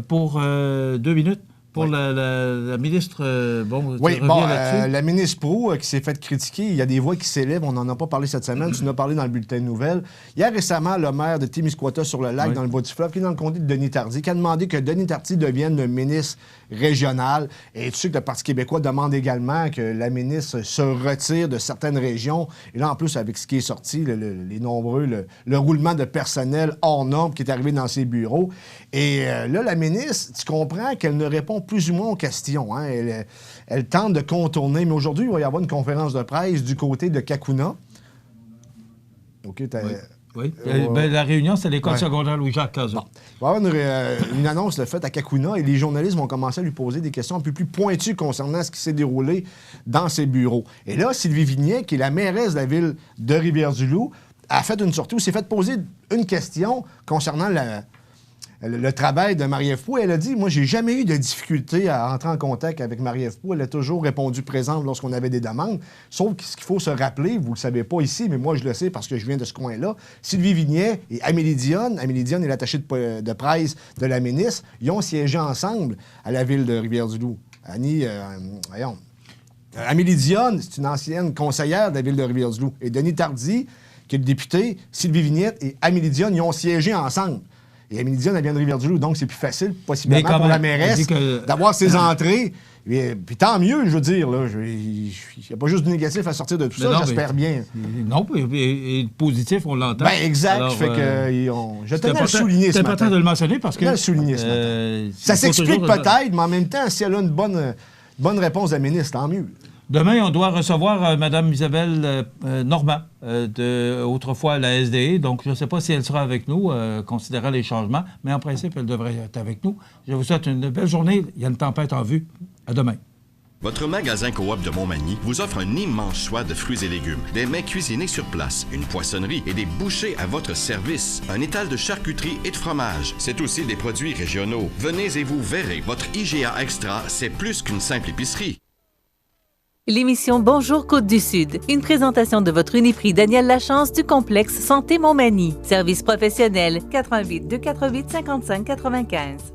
pour 2 minutes. Pour la ministre, la ministre Proulx qui s'est faite critiquer, il y a des voix qui s'élèvent, on n'en a pas parlé cette semaine, tu en as parlé dans le bulletin de nouvelles. Hier récemment, le maire de Témiscouata-sur-le-Lac, dans le Bas-du-Fleuve, qui est dans le comté de Denis Tardy, qui a demandé que Denis Tardy devienne le ministre régional. Et tu sais que le Parti québécois demande également que la ministre se retire de certaines régions. Et là, en plus, avec ce qui est sorti, les nombreux, le roulement de personnel hors norme qui est arrivé dans ses bureaux. Et là, la ministre, tu comprends qu'elle ne répond plus ou moins aux questions. Hein? Elle tente de contourner. Mais aujourd'hui, il va y avoir une conférence de presse du côté de Kakuna. OK, Oui. La réunion, c'est l'école secondaire Louis-Jacques Cazot. Bon. Il va y avoir une annonce faite à Kakuna et les journalistes vont commencer à lui poser des questions un peu plus pointues concernant ce qui s'est déroulé dans ses bureaux. Et là, Sylvie Vignet, qui est la mairesse de la ville de Rivière-du-Loup, a fait une sortie où s'est fait poser une question concernant le travail de Marie-Ève Proulx. Elle a dit, moi, j'ai jamais eu de difficulté à entrer en contact avec Marie-Ève Proulx. Elle a toujours répondu présente lorsqu'on avait des demandes. Sauf que ce qu'il faut se rappeler, vous le savez pas ici, mais moi, je le sais parce que je viens de ce coin-là, Sylvie Vignet et Amélie Dionne est l'attachée de presse de la ministre, ils ont siégé ensemble à la ville de Rivière-du-Loup. Amélie Dionne, c'est une ancienne conseillère de la ville de Rivière-du-Loup. Et Denis Tardy, qui est le député, Sylvie Vignet et Amélie Dionne, ils ont siégé ensemble. Et Amélie Dionne, elle vient de Rivière-du-Loup, donc c'est plus facile, possiblement, pour la mairesse d'avoir ses entrées. Puis tant mieux, je veux dire. Il n'y a pas juste du négatif à sortir de tout ça, j'espère bien. Non, et positif, on l'entend. Ben exact. Alors, je tenais à le souligner ce matin. C'est important de le mentionner parce que... Je tenais à le souligner ce matin. Ça s'explique peut-être, mais en même temps, si elle a une bonne réponse de la ministre, tant mieux. Demain, on doit recevoir Mme Isabelle Normand, autrefois à la SDE. Donc, je ne sais pas si elle sera avec nous, considérant les changements, mais en principe, elle devrait être avec nous. Je vous souhaite une belle journée. Il y a une tempête en vue. À demain. Votre magasin Coop de Montmagny vous offre un immense choix de fruits et légumes, des mets cuisinés sur place, une poissonnerie et des bouchers à votre service, un étal de charcuterie et de fromage. C'est aussi des produits régionaux. Venez et vous verrez, votre IGA Extra, c'est plus qu'une simple épicerie. L'émission Bonjour Côte-du-Sud, une présentation de votre Uniprix Daniel Lachance du complexe Santé Montmagny. Service professionnel 88 248 55 95.